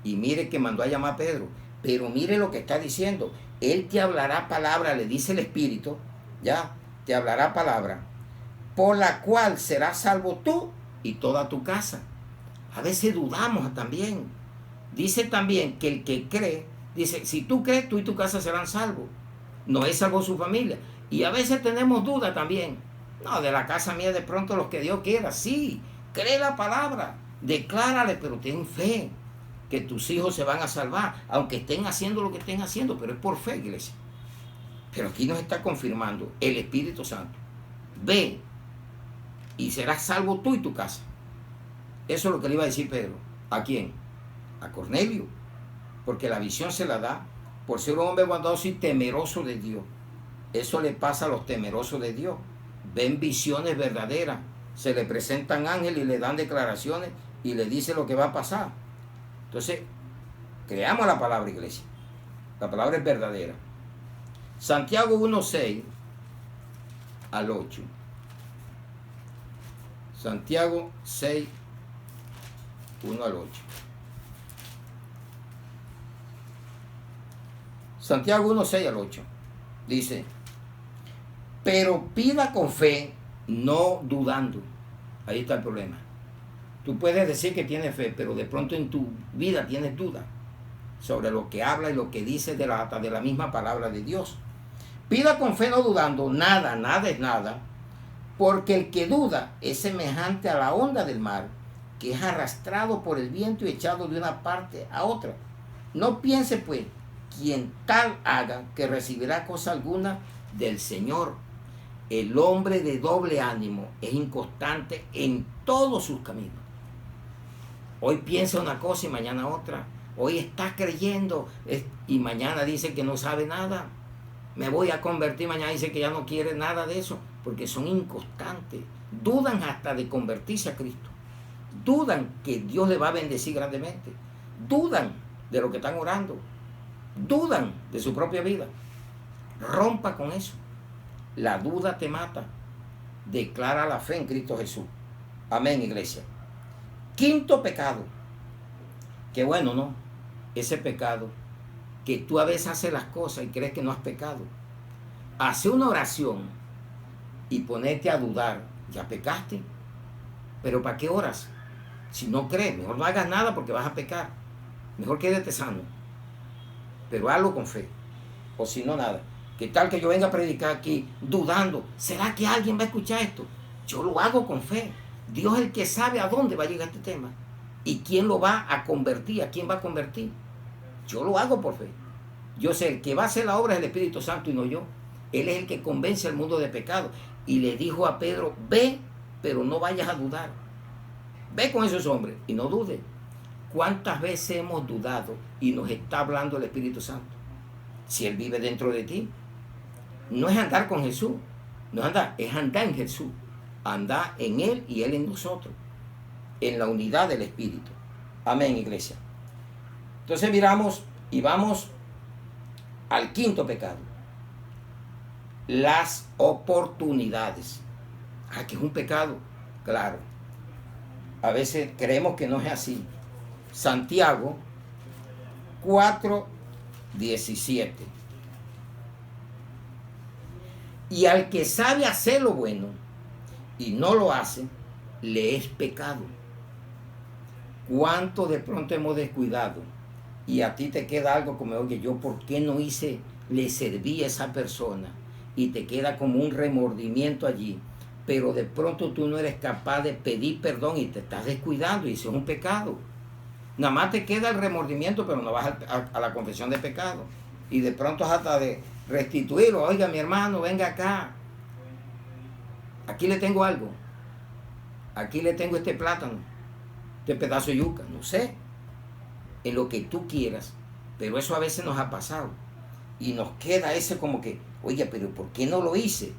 Y mire que mandó a llamar a Pedro. Pero mire lo que está diciendo. Él te hablará palabra, le dice el Espíritu, ya, te hablará palabra, por la cual serás salvo tú y toda tu casa. A veces dudamos también. Dice también que el que cree, dice, si tú crees, tú y tu casa serán salvos. Noé salvó su familia. Y a veces tenemos duda también. No, de la casa mía de pronto los que Dios quiera. Sí, cree la palabra, declárale, pero ten fe que tus hijos se van a salvar, aunque estén haciendo lo que estén haciendo, pero es por fe, iglesia. Pero aquí nos está confirmando el Espíritu Santo. Ve y serás salvo tú y tu casa. Eso es lo que le iba a decir Pedro. ¿A quién? A Cornelio. Porque la visión se la da por ser un hombre bondadoso y temeroso de Dios. Eso le pasa a los temerosos de Dios. Ven visiones verdaderas. Se le presentan ángeles y le dan declaraciones y le dice lo que va a pasar. Entonces, creamos la palabra, iglesia. La palabra es verdadera. Santiago 1:6 al 8. Santiago 6, 1 al 8. Santiago 1:6 al 8. Dice, pero pida con fe, no dudando. Ahí está el problema. Tú puedes decir que tienes fe, pero de pronto en tu vida tienes duda sobre lo que habla y lo que dice de la misma palabra de Dios. Pida con fe no dudando, nada es nada, porque el que duda es semejante a la onda del mar, que es arrastrado por el viento y echado de una parte a otra. No piense pues, quien tal haga, que recibirá cosa alguna del Señor. El hombre de doble ánimo es inconstante en todos sus caminos. Hoy piensa una cosa y mañana otra. Hoy está creyendo y mañana dice que no sabe nada. Me voy a convertir, mañana dice que ya no quiere nada de eso, porque son inconstantes. Dudan hasta de convertirse a Cristo. dudan que Dios les va a bendecir grandemente, dudan de lo que están orando, dudan de su propia vida. Rompa con eso. La duda te mata. Declara la fe en Cristo Jesús. Amén, iglesia. Quinto pecado. Qué bueno, ¿no? Ese pecado que tú a veces haces las cosas y crees que no has pecado. Hace una oración y ponerte a dudar. Ya pecaste. Pero ¿para qué oras? Si no crees, mejor no hagas nada porque vas a pecar. Mejor quédate sano. Pero hazlo con fe. O si no, nada. ¿Qué tal que yo venga a predicar aquí dudando? ¿Será que alguien va a escuchar esto? Yo lo hago con fe. Dios es el que sabe a dónde va a llegar este tema. ¿Y quién lo va a convertir? ¿A quién va a convertir? Yo lo hago por fe. Yo sé, el que va a hacer la obra es el Espíritu Santo y no yo. Él es el que convence al mundo de pecado. Y le dijo a Pedro, ve, pero no vayas a dudar. Ve con esos hombres y no dudes. ¿Cuántas veces hemos dudado y nos está hablando el Espíritu Santo? Si Él vive dentro de ti. No es andar con Jesús, no es andar, es andar en Jesús. Andar en Él y Él en nosotros. En la unidad del Espíritu. Amén, iglesia. Entonces miramos y vamos al quinto pecado. Las oportunidades. Que es un pecado, claro. A veces creemos que no es así. Santiago 4:17. Y al que sabe hacer lo bueno y no lo hace, le es pecado. ¿Cuánto de pronto hemos descuidado? Y a ti te queda algo como, oye, yo por qué no hice, le serví a esa persona. Y te queda como un remordimiento allí. Pero de pronto tú no eres capaz de pedir perdón y te estás descuidando y eso es un pecado. Nada más te queda el remordimiento, pero no vas a la confesión de pecado. Y de pronto hasta de restituirlo. Oiga, mi hermano, venga acá. Aquí le tengo algo. Aquí le tengo este plátano, este pedazo de yuca, no sé. En lo que tú quieras. Pero eso a veces nos ha pasado. Y nos queda ese como que, oye, pero ¿por qué no lo hice?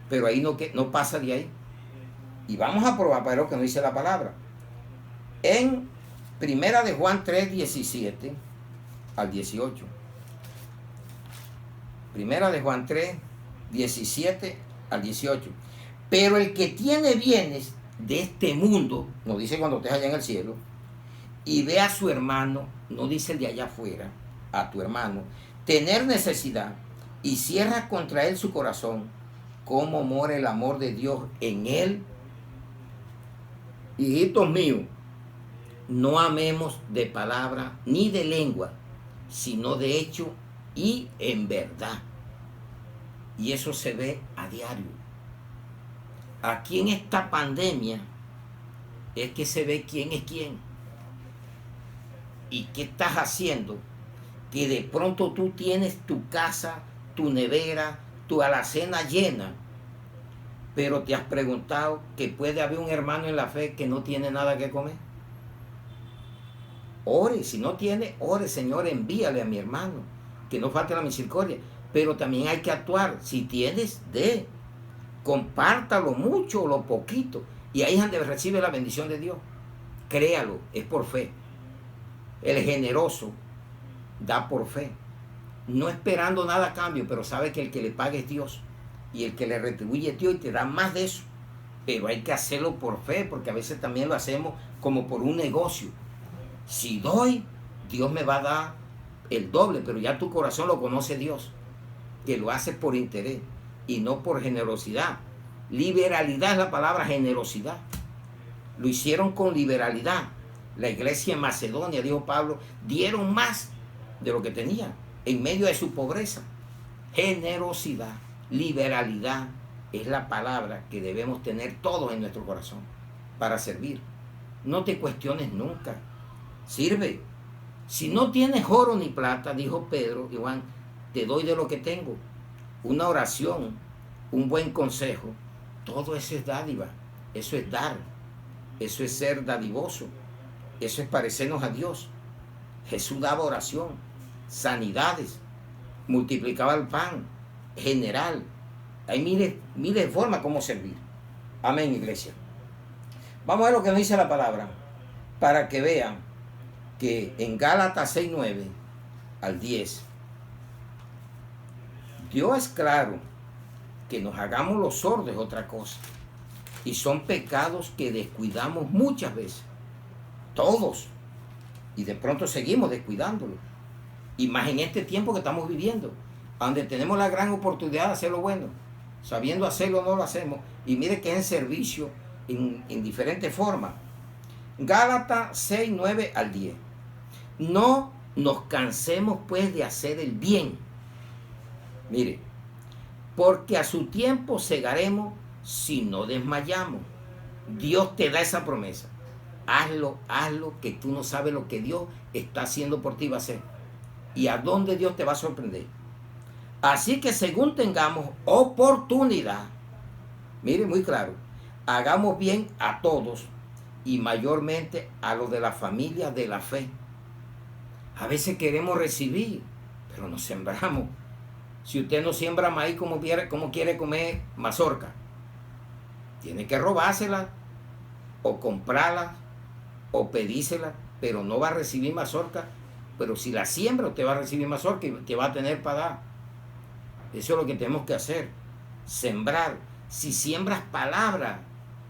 Pero ahí no pasa de ahí. Y vamos a probar para lo que no dice la palabra. En Primera de Juan 3:17 al 18. Primera de Juan 3:17 al 18. Pero el que tiene bienes de este mundo, nos dice cuando estés allá en el cielo, y ve a su hermano, no dice el de allá afuera, a tu hermano, tener necesidad y cierra contra él su corazón, ¿cómo mora el amor de Dios en él? Hijitos míos, no amemos de palabra ni de lengua, sino de hecho y en verdad. Y eso se ve a diario. Aquí en esta pandemia es que se ve quién es quién. ¿Y qué estás haciendo? Que de pronto tú tienes tu casa, tu nevera, tu alacena llena, pero te has preguntado que puede haber un hermano en la fe que no tiene nada que comer. Ore, si no tiene, ore, Señor, envíale a mi hermano, que no falte la misericordia. Pero también hay que actuar. Si tienes, compártalo mucho o lo poquito. Y ahí es donde recibe la bendición de Dios. Créalo, es por fe. El generoso da por fe. No esperando nada a cambio, pero sabe que el que le paga es Dios. Y el que le retribuye es Dios y te da más de eso. Pero hay que hacerlo por fe, porque a veces también lo hacemos como por un negocio. Si doy, Dios me va a dar el doble, pero ya tu corazón lo conoce Dios, que lo hace por interés y no por generosidad. Liberalidad es la palabra generosidad. Lo hicieron con liberalidad. La iglesia en Macedonia, dijo Pablo, dieron más de lo que tenían en medio de su pobreza. Generosidad, liberalidad es la palabra que debemos tener todos en nuestro corazón para servir. No te cuestiones nunca. Sirve. Si no tienes oro ni plata, dijo Pedro y Juan, te doy de lo que tengo. Una oración, un buen consejo, todo eso es dádiva. Eso es dar. Eso es ser dadivoso. Eso es parecernos a Dios. Jesús daba oración, sanidades, multiplicaba el pan, general. Hay miles de formas como servir. Amén, iglesia. Vamos a ver lo que nos dice la palabra, para que vean que en Gálatas 6:9 al 10, Dios es claro que nos hagamos los sordos es otra cosa. Y son pecados que descuidamos muchas veces, todos, y de pronto seguimos descuidándolo. Y más en este tiempo que estamos viviendo, donde tenemos la gran oportunidad de hacer lo bueno, sabiendo hacerlo no lo hacemos. Y mire que es en servicio en diferentes formas. Gálatas 6:9 al 10. No nos cansemos pues de hacer el bien. Mire, porque a su tiempo segaremos si no desmayamos. Dios te da esa promesa. Hazlo, que tú no sabes lo que Dios está haciendo por ti va a hacer. Y a dónde Dios te va a sorprender. Así que según tengamos oportunidad, mire muy claro, hagamos bien a todos y mayormente a los de la familia de la fe. A veces queremos recibir, pero no sembramos. Si usted no siembra maíz, ¿cómo quiere comer mazorca? Tiene que robársela, o comprarla, o pedírsela, pero no va a recibir mazorca. Pero si la siembra, usted va a recibir mazorca y te va a tener para dar. Eso es lo que tenemos que hacer, sembrar. Si siembras palabra,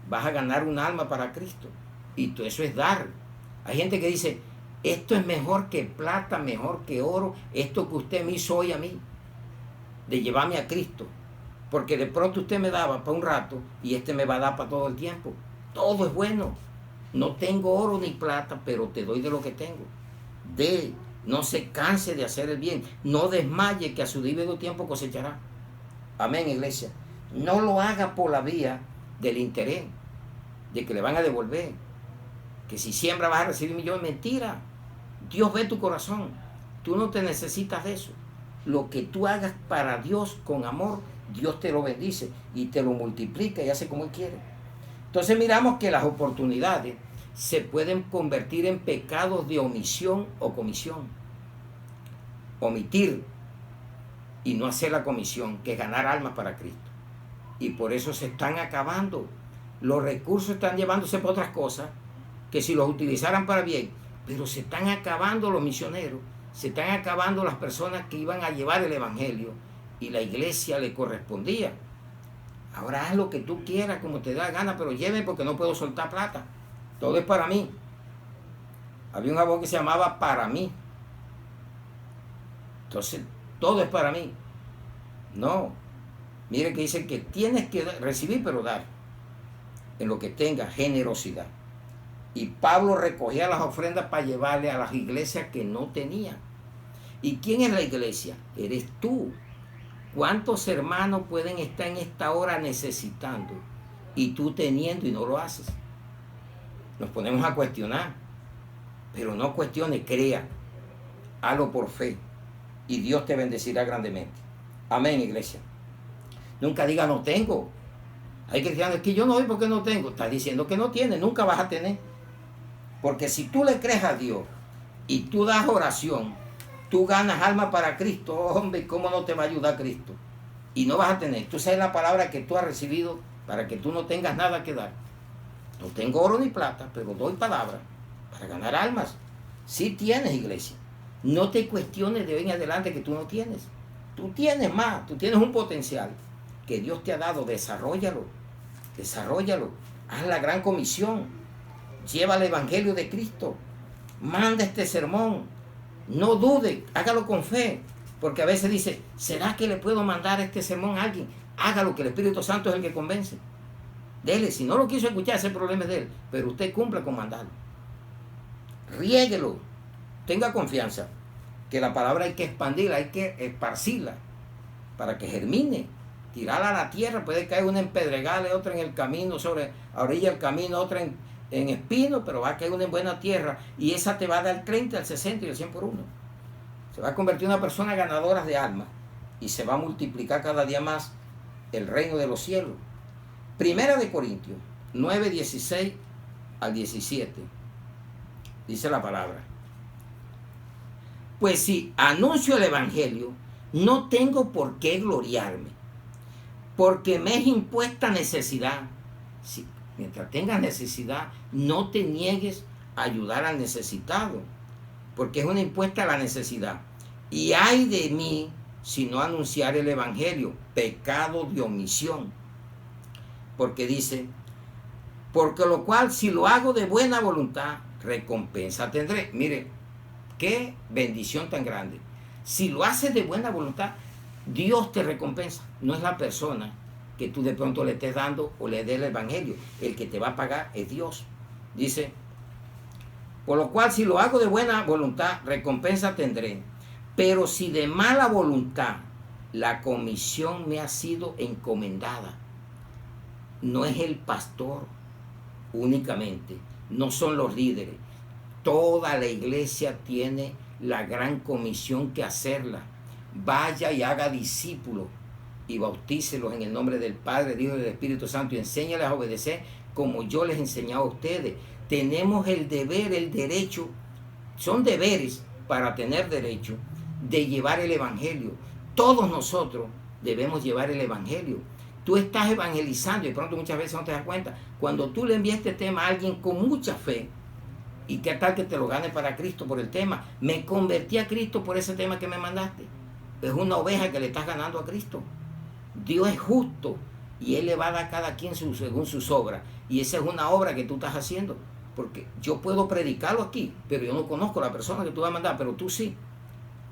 vas a ganar un alma para Cristo. Y todo eso es dar. Hay gente que dice, esto es mejor que plata, mejor que oro, esto que usted me hizo hoy a mí, de llevarme a Cristo. Porque de pronto usted me daba para un rato y me va a dar para todo el tiempo. Todo es bueno. No tengo oro ni plata, pero te doy de lo que tengo. No se canse de hacer el bien. No desmaye, que a su debido tiempo cosechará. Amén, iglesia. No lo haga por la vía del interés, de que le van a devolver. Que si siembra vas a recibir millones. Mentira. Dios ve tu corazón. Tú no te necesitas de eso. Lo que tú hagas para Dios con amor, Dios te lo bendice y te lo multiplica y hace como Él quiere. Entonces miramos que las oportunidades se pueden convertir en pecados de omisión o comisión. Omitir y no hacer la comisión, que es ganar almas para Cristo. Y por eso se están acabando. Los recursos están llevándose por otras cosas, que si los utilizaran para bien, pero se están acabando los misioneros, se están acabando las personas que iban a llevar el evangelio y la iglesia le correspondía. Ahora haz lo que tú quieras, como te da gana, pero lleve porque no puedo soltar plata. Todo es para mí. Había un abogado que se llamaba Para Mí. Entonces, todo es para mí. No. Mire que dice que tienes que recibir, pero dar. En lo que tenga, generosidad. Y Pablo recogía las ofrendas para llevarle a las iglesias que no tenían. ¿Y quién es la iglesia? Eres tú. ¿Cuántos hermanos pueden estar en esta hora necesitando y tú teniendo y no lo haces? Nos ponemos a cuestionar, pero no cuestione, crea, hazlo por fe y Dios te bendecirá grandemente. Amén, iglesia. Nunca diga no tengo. Hay cristianos que yo no doy porque no tengo. Estás diciendo que no tienes, nunca vas a tener. Porque si tú le crees a Dios y tú das oración, tú ganas alma para Cristo. Oh, hombre, ¿cómo no te va a ayudar Cristo? Y no vas a tener. Tú sabes la palabra que tú has recibido para que tú no tengas nada que dar. No tengo oro ni plata, pero doy palabra para ganar almas. Sí tienes, iglesia. No te cuestiones de hoy en adelante que tú no tienes. Tú tienes más, tú tienes un potencial que Dios te ha dado. Desarróllalo, desarróllalo. Haz la gran comisión. Lleva el evangelio de Cristo. Manda este sermón. No dude, hágalo con fe. Porque a veces dice, ¿será que le puedo mandar este sermón a alguien? Hágalo, que el Espíritu Santo es el que convence. Dele, si no lo quiso escuchar, ese problema es de él. Pero usted cumpla con mandarlo. Riéguelo. Tenga confianza. Que la palabra hay que expandirla, hay que esparcirla. Para que germine. Tirarla a la tierra. Puede caer una en pedregales, otra en el camino, sobre la orilla del camino, otra en espino, pero va a caer una en buena tierra. Y esa te va a dar el 30, el 60 y el 100 por uno. Se va a convertir en una persona ganadora de almas. Y se va a multiplicar cada día más el reino de los cielos. Primera de Corintios 9, 16 al 17. Dice la palabra. Pues si anuncio el evangelio, no tengo por qué gloriarme, porque me es impuesta necesidad. Sí, Mientras tengas necesidad, no te niegues a ayudar al necesitado, porque es una impuesta a la necesidad. Y ay de mí si no anunciar el evangelio, pecado de omisión. Porque dice, porque lo cual si lo hago de buena voluntad, recompensa tendré. Mire, qué bendición tan grande. Si lo haces de buena voluntad, Dios te recompensa. No es la persona que tú de pronto le estés dando o le des el evangelio. El que te va a pagar es Dios. Dice, por lo cual si lo hago de buena voluntad, recompensa tendré. Pero si de mala voluntad la comisión me ha sido encomendada, no es el pastor únicamente, no son los líderes. Toda la iglesia tiene la gran comisión que hacerla. Vaya y haga discípulos y bautícelos en el nombre del Padre, del Hijo y del Espíritu Santo y enséñales a obedecer como yo les he enseñado a ustedes. Tenemos el deber, el derecho, son deberes para tener derecho de llevar el evangelio. Todos nosotros debemos llevar el evangelio. Tú estás evangelizando y de pronto muchas veces no te das cuenta. Cuando tú le envías este tema a alguien con mucha fe, ¿y qué tal que te lo gane para Cristo por el tema? Me convertí a Cristo por ese tema que me mandaste. Es una oveja que le estás ganando a Cristo. Dios es justo y Él le va a dar a cada quien según sus obras. Y esa es una obra que tú estás haciendo. Porque yo puedo predicarlo aquí, pero yo no conozco a la persona que tú vas a mandar, pero tú sí.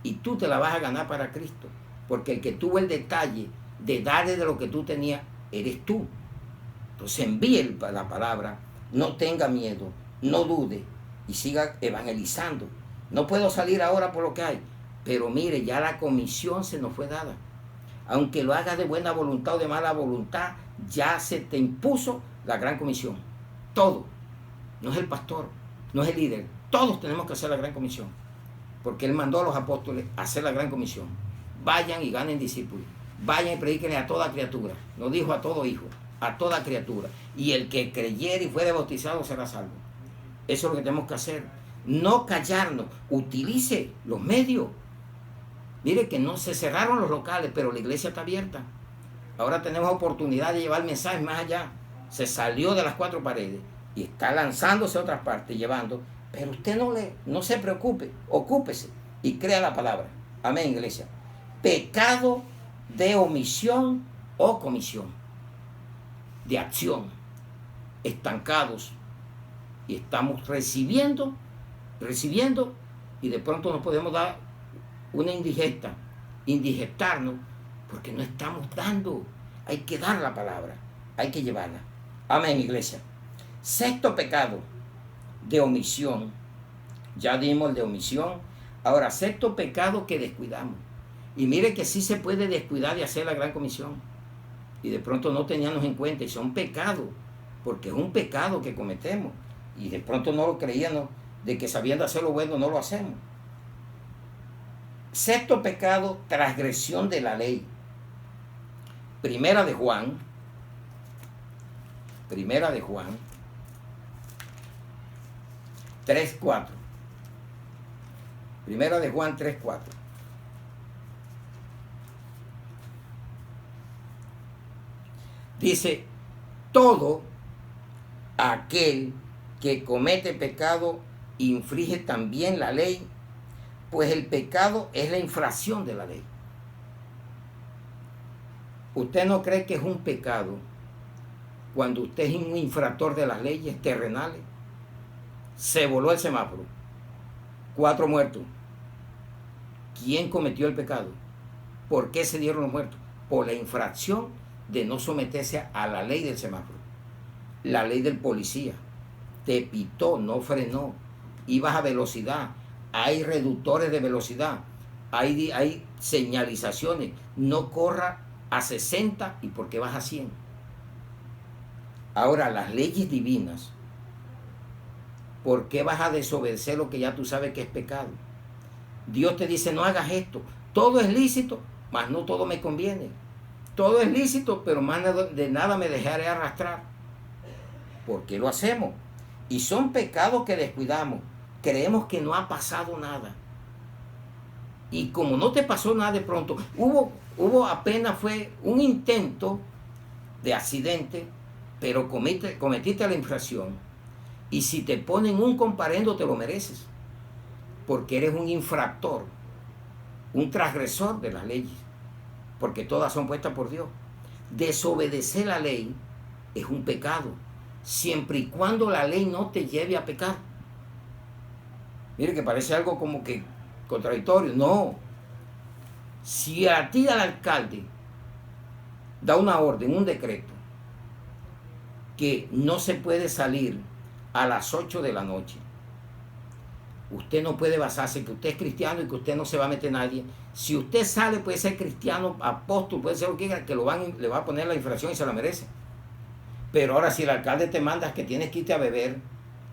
Y tú te la vas a ganar para Cristo. Porque el que tuvo el detalle de darle de lo que tú tenías, eres tú. Entonces envíe la palabra, no tenga miedo, no dude y siga evangelizando. No puedo salir ahora por lo que hay, pero mire, ya la comisión se nos fue dada. Aunque lo hagas de buena voluntad o de mala voluntad, ya se te impuso la gran comisión. Todo. No es el pastor, no es el líder. Todos tenemos que hacer la gran comisión. Porque Él mandó a los apóstoles a hacer la gran comisión. Vayan y ganen discípulos. Vayan y predíquenle a toda criatura. No dijo a todo hijo, a toda criatura. Y el que creyere y fuere bautizado será salvo. Eso es lo que tenemos que hacer. No callarnos. Utilice los medios. Mire que no se cerraron los locales, pero la iglesia está abierta. Ahora tenemos oportunidad de llevar mensajes más allá. Se salió de las 4 paredes y está lanzándose a otras partes, llevando. Pero usted no se preocupe, ocúpese y crea la palabra. Amén, iglesia. Pecado de omisión o comisión, de acción, estancados y estamos recibiendo y de pronto nos podemos dar una indigestarnos porque no estamos dando. Hay que dar la palabra, hay que llevarla. Amén, iglesia. Sexto pecado de omisión. Ya dimos el de omisión. Ahora, sexto pecado que descuidamos. Y mire que sí se puede descuidar de hacer la gran comisión. Y de pronto no teníamos en cuenta. Y son pecados. Porque es un pecado que cometemos. Y de pronto no lo creíamos. De que sabiendo hacer lo bueno no lo hacemos. Sexto pecado, transgresión de la ley. Primera de Juan 3:4. Primera de Juan 3:4. Dice, todo aquel que comete pecado infringe también la ley, pues el pecado es la infracción de la ley. ¿Usted no cree que es un pecado cuando usted es un infractor de las leyes terrenales? Se voló el semáforo, 4 muertos. ¿Quién cometió el pecado? ¿Por qué se dieron los muertos? Por la infracción de no someterse a la ley del semáforo, la ley del policía. Te pitó, no frenó, ibas a velocidad, hay reductores de velocidad, hay señalizaciones, no corra a 60 y por qué vas a 100. Ahora, las leyes divinas, ¿por qué vas a desobedecer lo que ya tú sabes que es pecado? Dios te dice, no hagas esto, todo es lícito, mas no todo me conviene. Todo es lícito, pero más de nada me dejaré arrastrar. ¿Por qué lo hacemos? Y son pecados que descuidamos. Creemos que no ha pasado nada. Y como no te pasó nada de pronto, hubo apenas fue un intento de accidente pero cometiste la infracción, y si te ponen un comparendo te lo mereces, porque eres un infractor, un transgresor de las leyes, porque todas son puestas por Dios. Desobedecer la ley es un pecado, siempre y cuando la ley no te lleve a pecar. Mire que parece algo como que contradictorio. No. Si a ti al alcalde da una orden, un decreto, que no se puede salir a las 8 de la noche, usted no puede basarse que usted es cristiano y que usted no se va a meter nadie. Si usted sale, puede ser cristiano, apóstol, puede ser lo que quiera, que le va a poner la infracción y se la merece. Pero ahora si el alcalde te manda que tienes que irte a beber,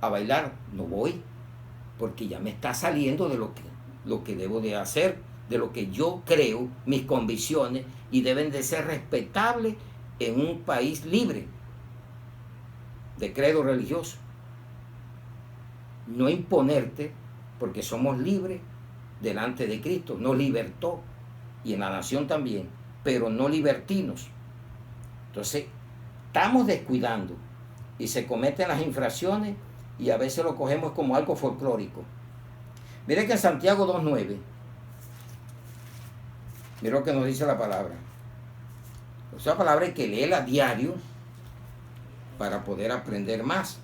a bailar, no voy, porque ya me está saliendo de lo que debo de hacer, de lo que yo creo, mis convicciones, y deben de ser respetables en un país libre de credo religioso. No imponerte, porque somos libres delante de Cristo, nos libertó, y en la nación también, pero no libertinos. Entonces, estamos descuidando y se cometen las infracciones y a veces lo cogemos como algo folclórico. Mire que en Santiago 2.9, mire lo que nos dice la palabra. Esa palabra hay que leerla a diario para poder aprender más.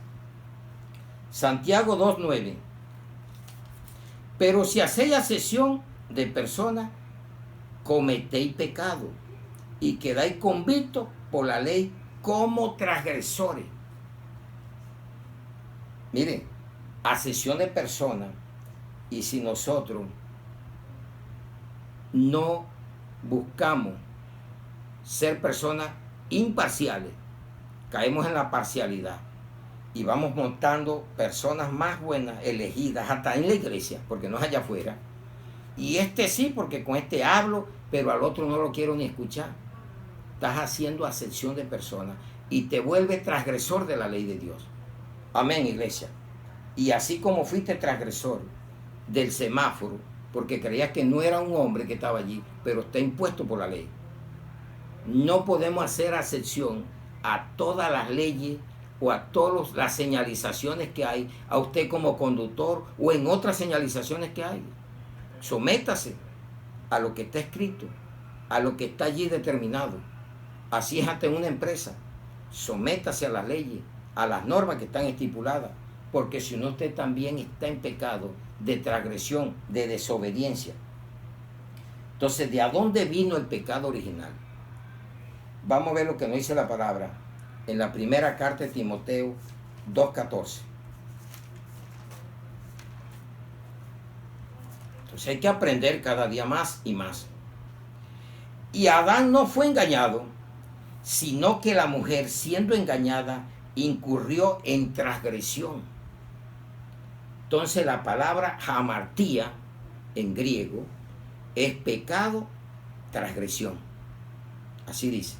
Santiago 2.9. Pero si hacéis asesión de personas, cometéis pecado y quedáis convictos por la ley como transgresores. Miren, asesión de personas, y si nosotros no buscamos ser personas imparciales, caemos en la parcialidad y vamos montando personas más buenas, elegidas, hasta en la iglesia, porque no es allá afuera. Y sí, porque con este hablo, pero al otro no lo quiero ni escuchar. Estás haciendo acepción de personas y te vuelves transgresor de la ley de Dios. Amén, iglesia. Y así como fuiste transgresor del semáforo, porque creías que no era un hombre que estaba allí, pero está impuesto por la ley. No podemos hacer acepción a todas las leyes o a todas las señalizaciones que hay, a usted como conductor o en otras señalizaciones que hay. Sométase a lo que está escrito, a lo que está allí determinado. Así es hasta en una empresa. Sométase a las leyes, a las normas que están estipuladas, porque si no, usted también está en pecado de transgresión, de desobediencia. Entonces, ¿de a dónde vino el pecado original? Vamos a ver lo que nos dice la palabra en la primera carta de Timoteo 2.14. Entonces hay que aprender cada día más y más. Y Adán no fue engañado, sino que la mujer, siendo engañada, incurrió en transgresión. Entonces la palabra hamartía en griego es pecado, transgresión. Así dice,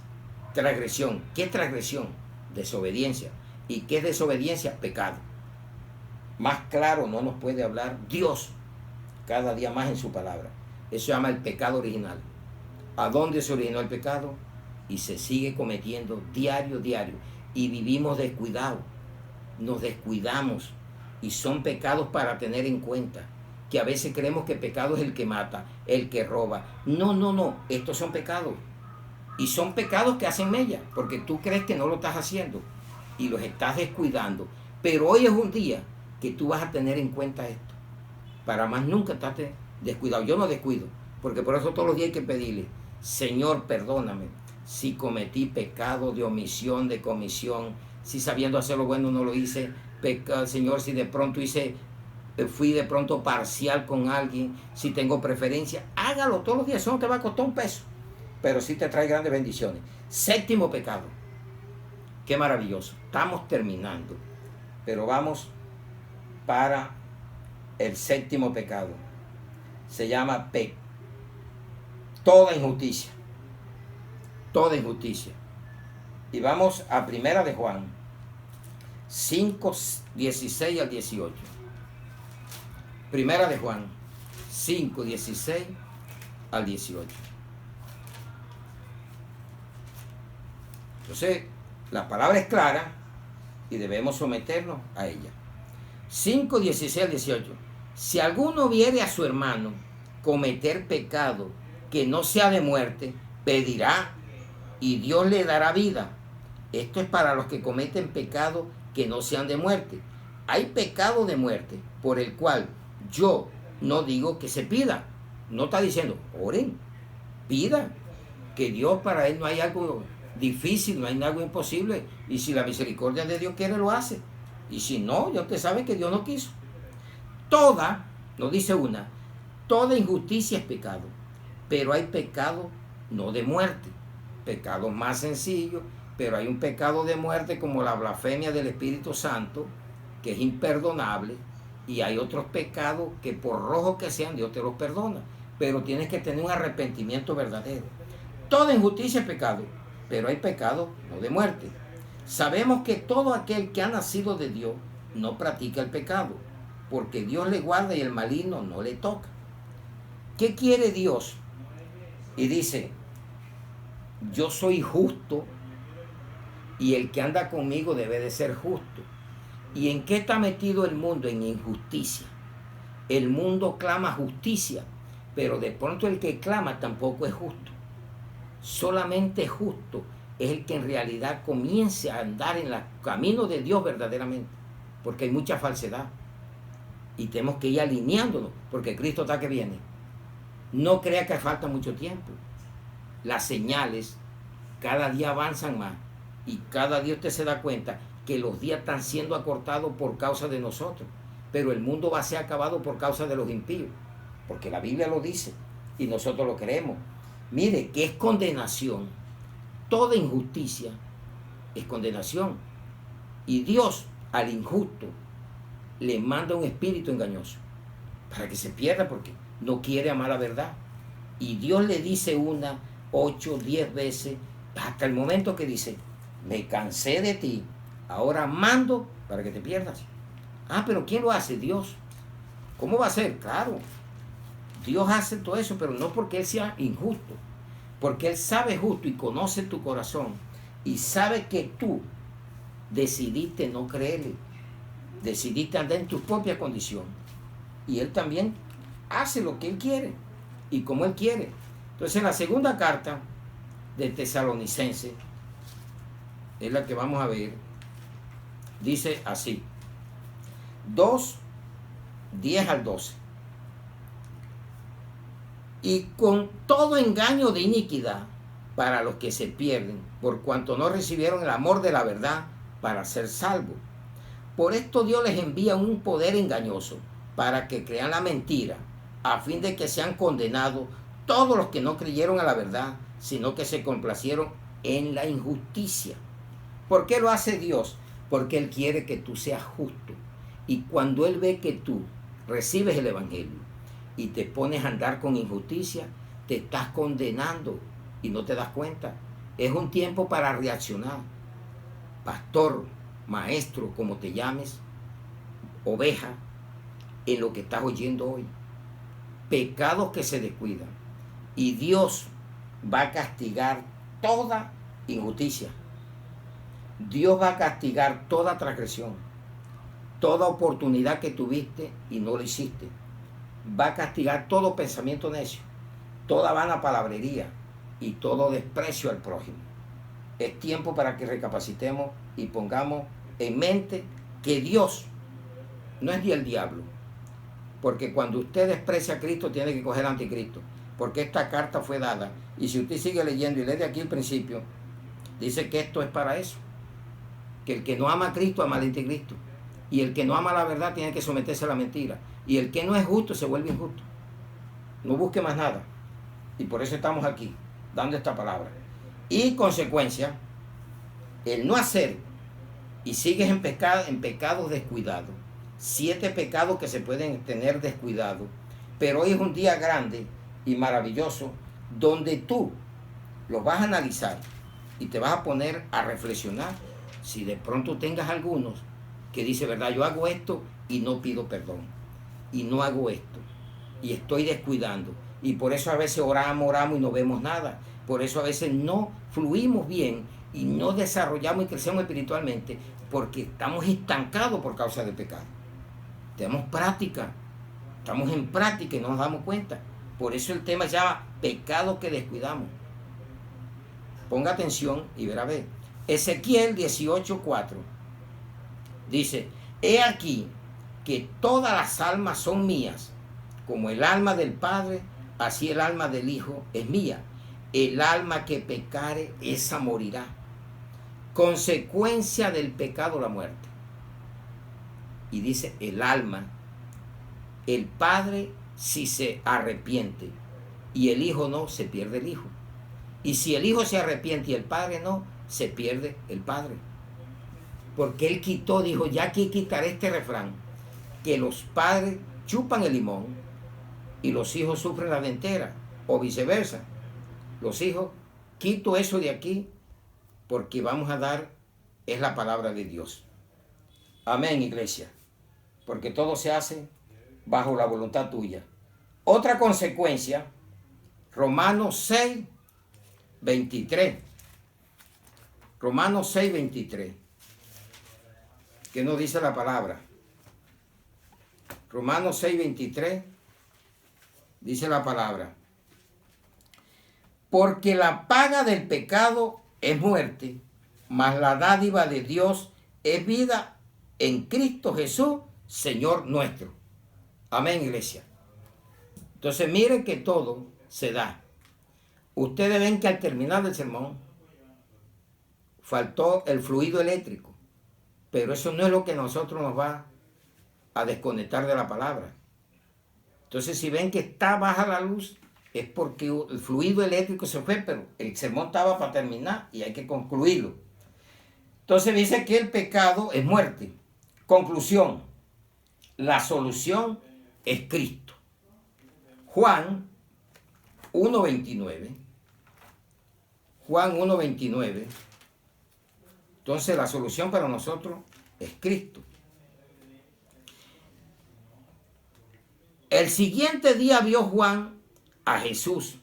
transgresión. ¿Qué es transgresión? Desobediencia. ¿Y qué es desobediencia? Pecado. Más claro no nos puede hablar Dios cada día más en su palabra. Eso se llama el pecado original. ¿A dónde se originó el pecado? Y se sigue cometiendo diario. Y vivimos descuidados. Nos descuidamos. Y son pecados para tener en cuenta. Que a veces creemos que pecado es el que mata, el que roba. No. Estos son pecados. Y son pecados que hacen mella. Porque tú crees que no lo estás haciendo. Y los estás descuidando. Pero hoy es un día que tú vas a tener en cuenta esto. Para más nunca estás descuidado. Yo no descuido. Porque por eso todos los días hay que pedirle: Señor, perdóname si cometí pecado de omisión, de comisión, si sabiendo hacer lo bueno no lo hice. Señor, si de pronto fui de pronto parcial con alguien, si tengo preferencia, hágalo todos los días. Eso no te va a costar un peso, pero sí te trae grandes bendiciones. Séptimo pecado. Qué maravilloso. Estamos terminando, pero vamos para el séptimo pecado. Se llama toda injusticia. Toda injusticia. Y vamos a Primera de Juan 5, 16 al 18. Primera de Juan 5, 16 al 18. Entonces, La palabra es clara y debemos someternos a ella. 5, 16 al 18. Si alguno viere a su hermano cometer pecado que no sea de muerte, pedirá y Dios le dará vida. Esto es para los que cometen pecado que no sean de muerte. Hay pecado de muerte por el cual yo no digo que se pida. No está diciendo, oren, pida, que Dios, para él no hay algo difícil, no hay algo imposible. Y si la misericordia de Dios quiere, lo hace. Y si no, ya usted sabe que Dios no quiso. Toda, no dice una, toda injusticia es pecado. Pero hay pecado no de muerte. Pecados más sencillos, pero hay un pecado de muerte como la blasfemia del Espíritu Santo, que es imperdonable. Y hay otros pecados que por rojos que sean, Dios te los perdona. Pero tienes que tener un arrepentimiento verdadero. Toda injusticia es pecado, pero hay pecado no de muerte. Sabemos que todo aquel que ha nacido de Dios no practica el pecado, porque Dios le guarda y el maligno no le toca. ¿Qué quiere Dios? Y dice, yo soy justo y el que anda conmigo debe de ser justo. ¿Y en qué está metido el mundo? En injusticia. El mundo clama justicia, pero de pronto el que clama tampoco es justo. Solamente justo es el que en realidad comience a andar en el camino de Dios verdaderamente, porque hay mucha falsedad y tenemos que ir alineándonos, porque Cristo está que viene. No crea que falta mucho tiempo. Las señales cada día avanzan más y cada día usted se da cuenta que los días están siendo acortados por causa de nosotros, pero el mundo va a ser acabado por causa de los impíos, porque la Biblia lo dice y nosotros lo creemos. Mire, que es condenación. Toda injusticia es condenación. Y Dios al injusto le manda un espíritu engañoso para que se pierda, porque no quiere amar la verdad. Y Dios le dice 1, 8, 10 veces, hasta el momento que dice, me cansé de ti, ahora mando para que te pierdas. Ah, pero ¿quién lo hace? Dios. ¿Cómo va a ser? Claro, Dios hace todo eso, pero no porque Él sea injusto, porque Él sabe justo y conoce tu corazón y sabe que tú decidiste no creerle, decidiste andar en tu propia condición, y Él también hace lo que Él quiere y como Él quiere. Entonces, en la segunda carta de Tesalonicenses, es la que vamos a ver, dice así, 2, 10 al 12. Y con todo engaño de iniquidad para los que se pierden, por cuanto no recibieron el amor de la verdad para ser salvos. Por esto Dios les envía un poder engañoso para que crean la mentira, a fin de que sean condenados todos los que no creyeron a la verdad, sino que se complacieron en la injusticia. ¿Por qué lo hace Dios? Porque Él quiere que tú seas justo. Y cuando Él ve que tú recibes el Evangelio y te pones a andar con injusticia, te estás condenando y no te das cuenta. Es un tiempo para reaccionar. Pastor, maestro, como te llames, oveja, en lo que estás oyendo hoy. Pecados que se descuidan. Y Dios va a castigar toda injusticia. Dios va a castigar toda transgresión, toda oportunidad que tuviste y no lo hiciste. Va a castigar todo pensamiento necio, toda vana palabrería y todo desprecio al prójimo. Es tiempo para que recapacitemos y pongamos en mente que Dios no es ni el diablo, porque cuando usted desprecia a Cristo tiene que coger al anticristo, porque esta carta fue dada, y si usted sigue leyendo y lee de aquí el principio, dice que esto es para eso, que el que no ama a Cristo ama al anticristo, y el que no ama la verdad tiene que someterse a la mentira, y el que no es justo se vuelve injusto. No busque más nada, y por eso estamos aquí dando esta palabra. Y consecuencia, el no hacer y sigues en pecados descuidados. 7 pecados que se pueden tener descuidados, pero hoy es un día grande y maravilloso donde tú los vas a analizar y te vas a poner a reflexionar. Si de pronto tengas algunos que dice, verdad, yo hago esto y no pido perdón, y no hago esto y estoy descuidando, y por eso a veces oramos y no vemos nada, por eso a veces no fluimos bien y no desarrollamos y crecemos espiritualmente porque estamos estancados por causa del pecado. Tenemos práctica, estamos en práctica y no nos damos cuenta. Por eso el tema se llama pecado que descuidamos. Ponga atención y verá a ver. Ezequiel 18:4 dice: he aquí que todas las almas son mías, como el alma del Padre, así el alma del Hijo es mía. El alma que pecare, esa morirá. Consecuencia del pecado, la muerte. Y dice el alma, el Padre si se arrepiente y el Hijo no, se pierde el Hijo. Y si el Hijo se arrepiente y el Padre no, se pierde el Padre. Porque Él quitó, dijo, ya aquí quitaré este refrán, que los padres chupan el limón y los hijos sufren la dentera, o viceversa. Los hijos, quito eso de aquí porque vamos a dar, es la palabra de Dios. Amén, iglesia. Porque todo se hace bajo la voluntad tuya. Otra consecuencia, Romanos 6, 23. Romanos 6, 23. ¿Qué nos dice la palabra? Romanos 6, 23. Dice la palabra: porque la paga del pecado es muerte, mas la dádiva de Dios es vida en Cristo Jesús, Señor nuestro. Amén, iglesia. Entonces miren que todo se da. Ustedes ven que al terminar el sermón faltó el fluido eléctrico, pero eso no es lo que nosotros nos va a desconectar de la palabra. Entonces si ven que está baja la luz, es porque el fluido eléctrico se fue, pero el sermón estaba para terminar y hay que concluirlo. Entonces dice que el pecado es muerte. Conclusión: la solución es Cristo. Juan 1:29. Juan 1:29. Entonces la solución para nosotros es Cristo. El siguiente día vio Juan a Jesús,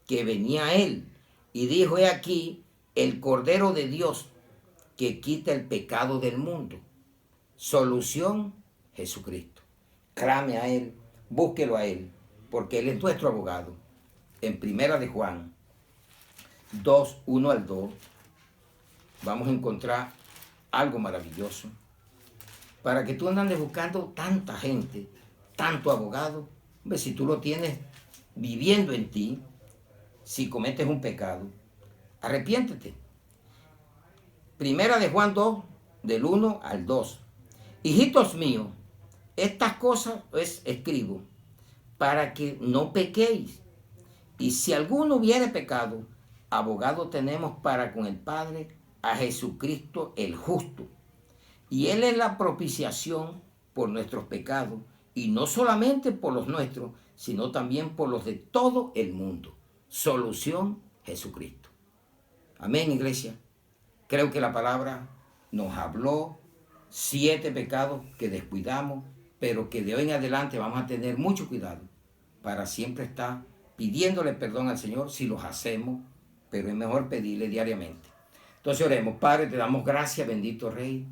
que venía a él, y dijo: he aquí el Cordero de Dios, que quita el pecado del mundo. Solución: Jesucristo. Clame a Él, búsquelo a Él, porque Él es nuestro abogado. En primera de Juan 2, 1 al 2, vamos a encontrar algo maravilloso. Para que tú no andes buscando tanta gente, tanto abogado. Hombre, si tú lo tienes viviendo en ti, si cometes un pecado, arrepiéntete. Primera de Juan 2, del 1 al 2. Hijitos míos, estas cosas os escribo para que no pequéis. Y si alguno hubiere pecado, abogado tenemos para con el Padre, a Jesucristo el justo. Y Él es la propiciación por nuestros pecados, y no solamente por los nuestros, sino también por los de todo el mundo. Solución: Jesucristo. Amén, iglesia. Creo que la palabra nos habló 7 pecados que descuidamos, pero que de hoy en adelante vamos a tener mucho cuidado para siempre estar pidiéndole perdón al Señor si los hacemos, pero es mejor pedirle diariamente. Entonces oremos. Padre, te damos gracias, bendito Rey,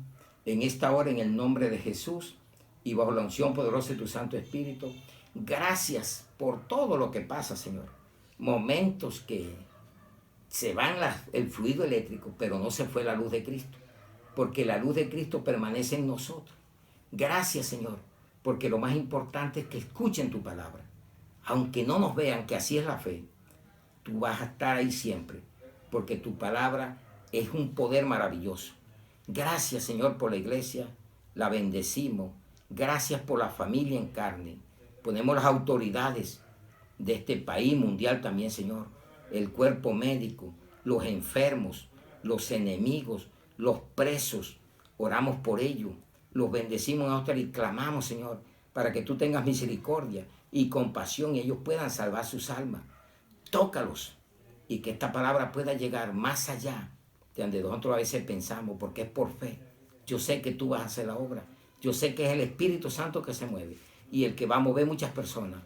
en esta hora, en el nombre de Jesús y bajo la unción poderosa de tu Santo Espíritu. Gracias por todo lo que pasa, Señor. Momentos que se van el fluido eléctrico, pero no se fue la luz de Cristo, porque la luz de Cristo permanece en nosotros. Gracias, Señor, porque lo más importante es que escuchen tu palabra. Aunque no nos vean, que así es la fe, tú vas a estar ahí siempre, porque tu palabra es un poder maravilloso. Gracias, Señor, por la iglesia, la bendecimos. Gracias por la familia en carne. Ponemos las autoridades de este país mundial también, Señor, el cuerpo médico, los enfermos, los enemigos, los presos. Oramos por ellos, los bendecimos nosotros y clamamos, Señor, para que tú tengas misericordia y compasión y ellos puedan salvar sus almas. Tócalos y que esta palabra pueda llegar más allá de donde nosotros a veces pensamos, porque es por fe. Yo sé que tú vas a hacer la obra. Yo sé que es el Espíritu Santo que se mueve y el que va a mover muchas personas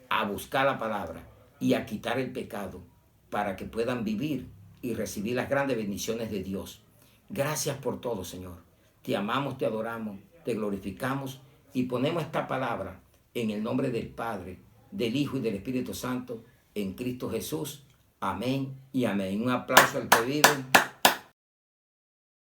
a buscar la palabra y a quitar el pecado para que puedan vivir y recibir las grandes bendiciones de Dios. Gracias por todo, Señor. Te amamos, te adoramos, te glorificamos y ponemos esta palabra en el nombre del Padre, del Hijo y del Espíritu Santo, en Cristo Jesús. Amén y amén. Un aplauso al que vive.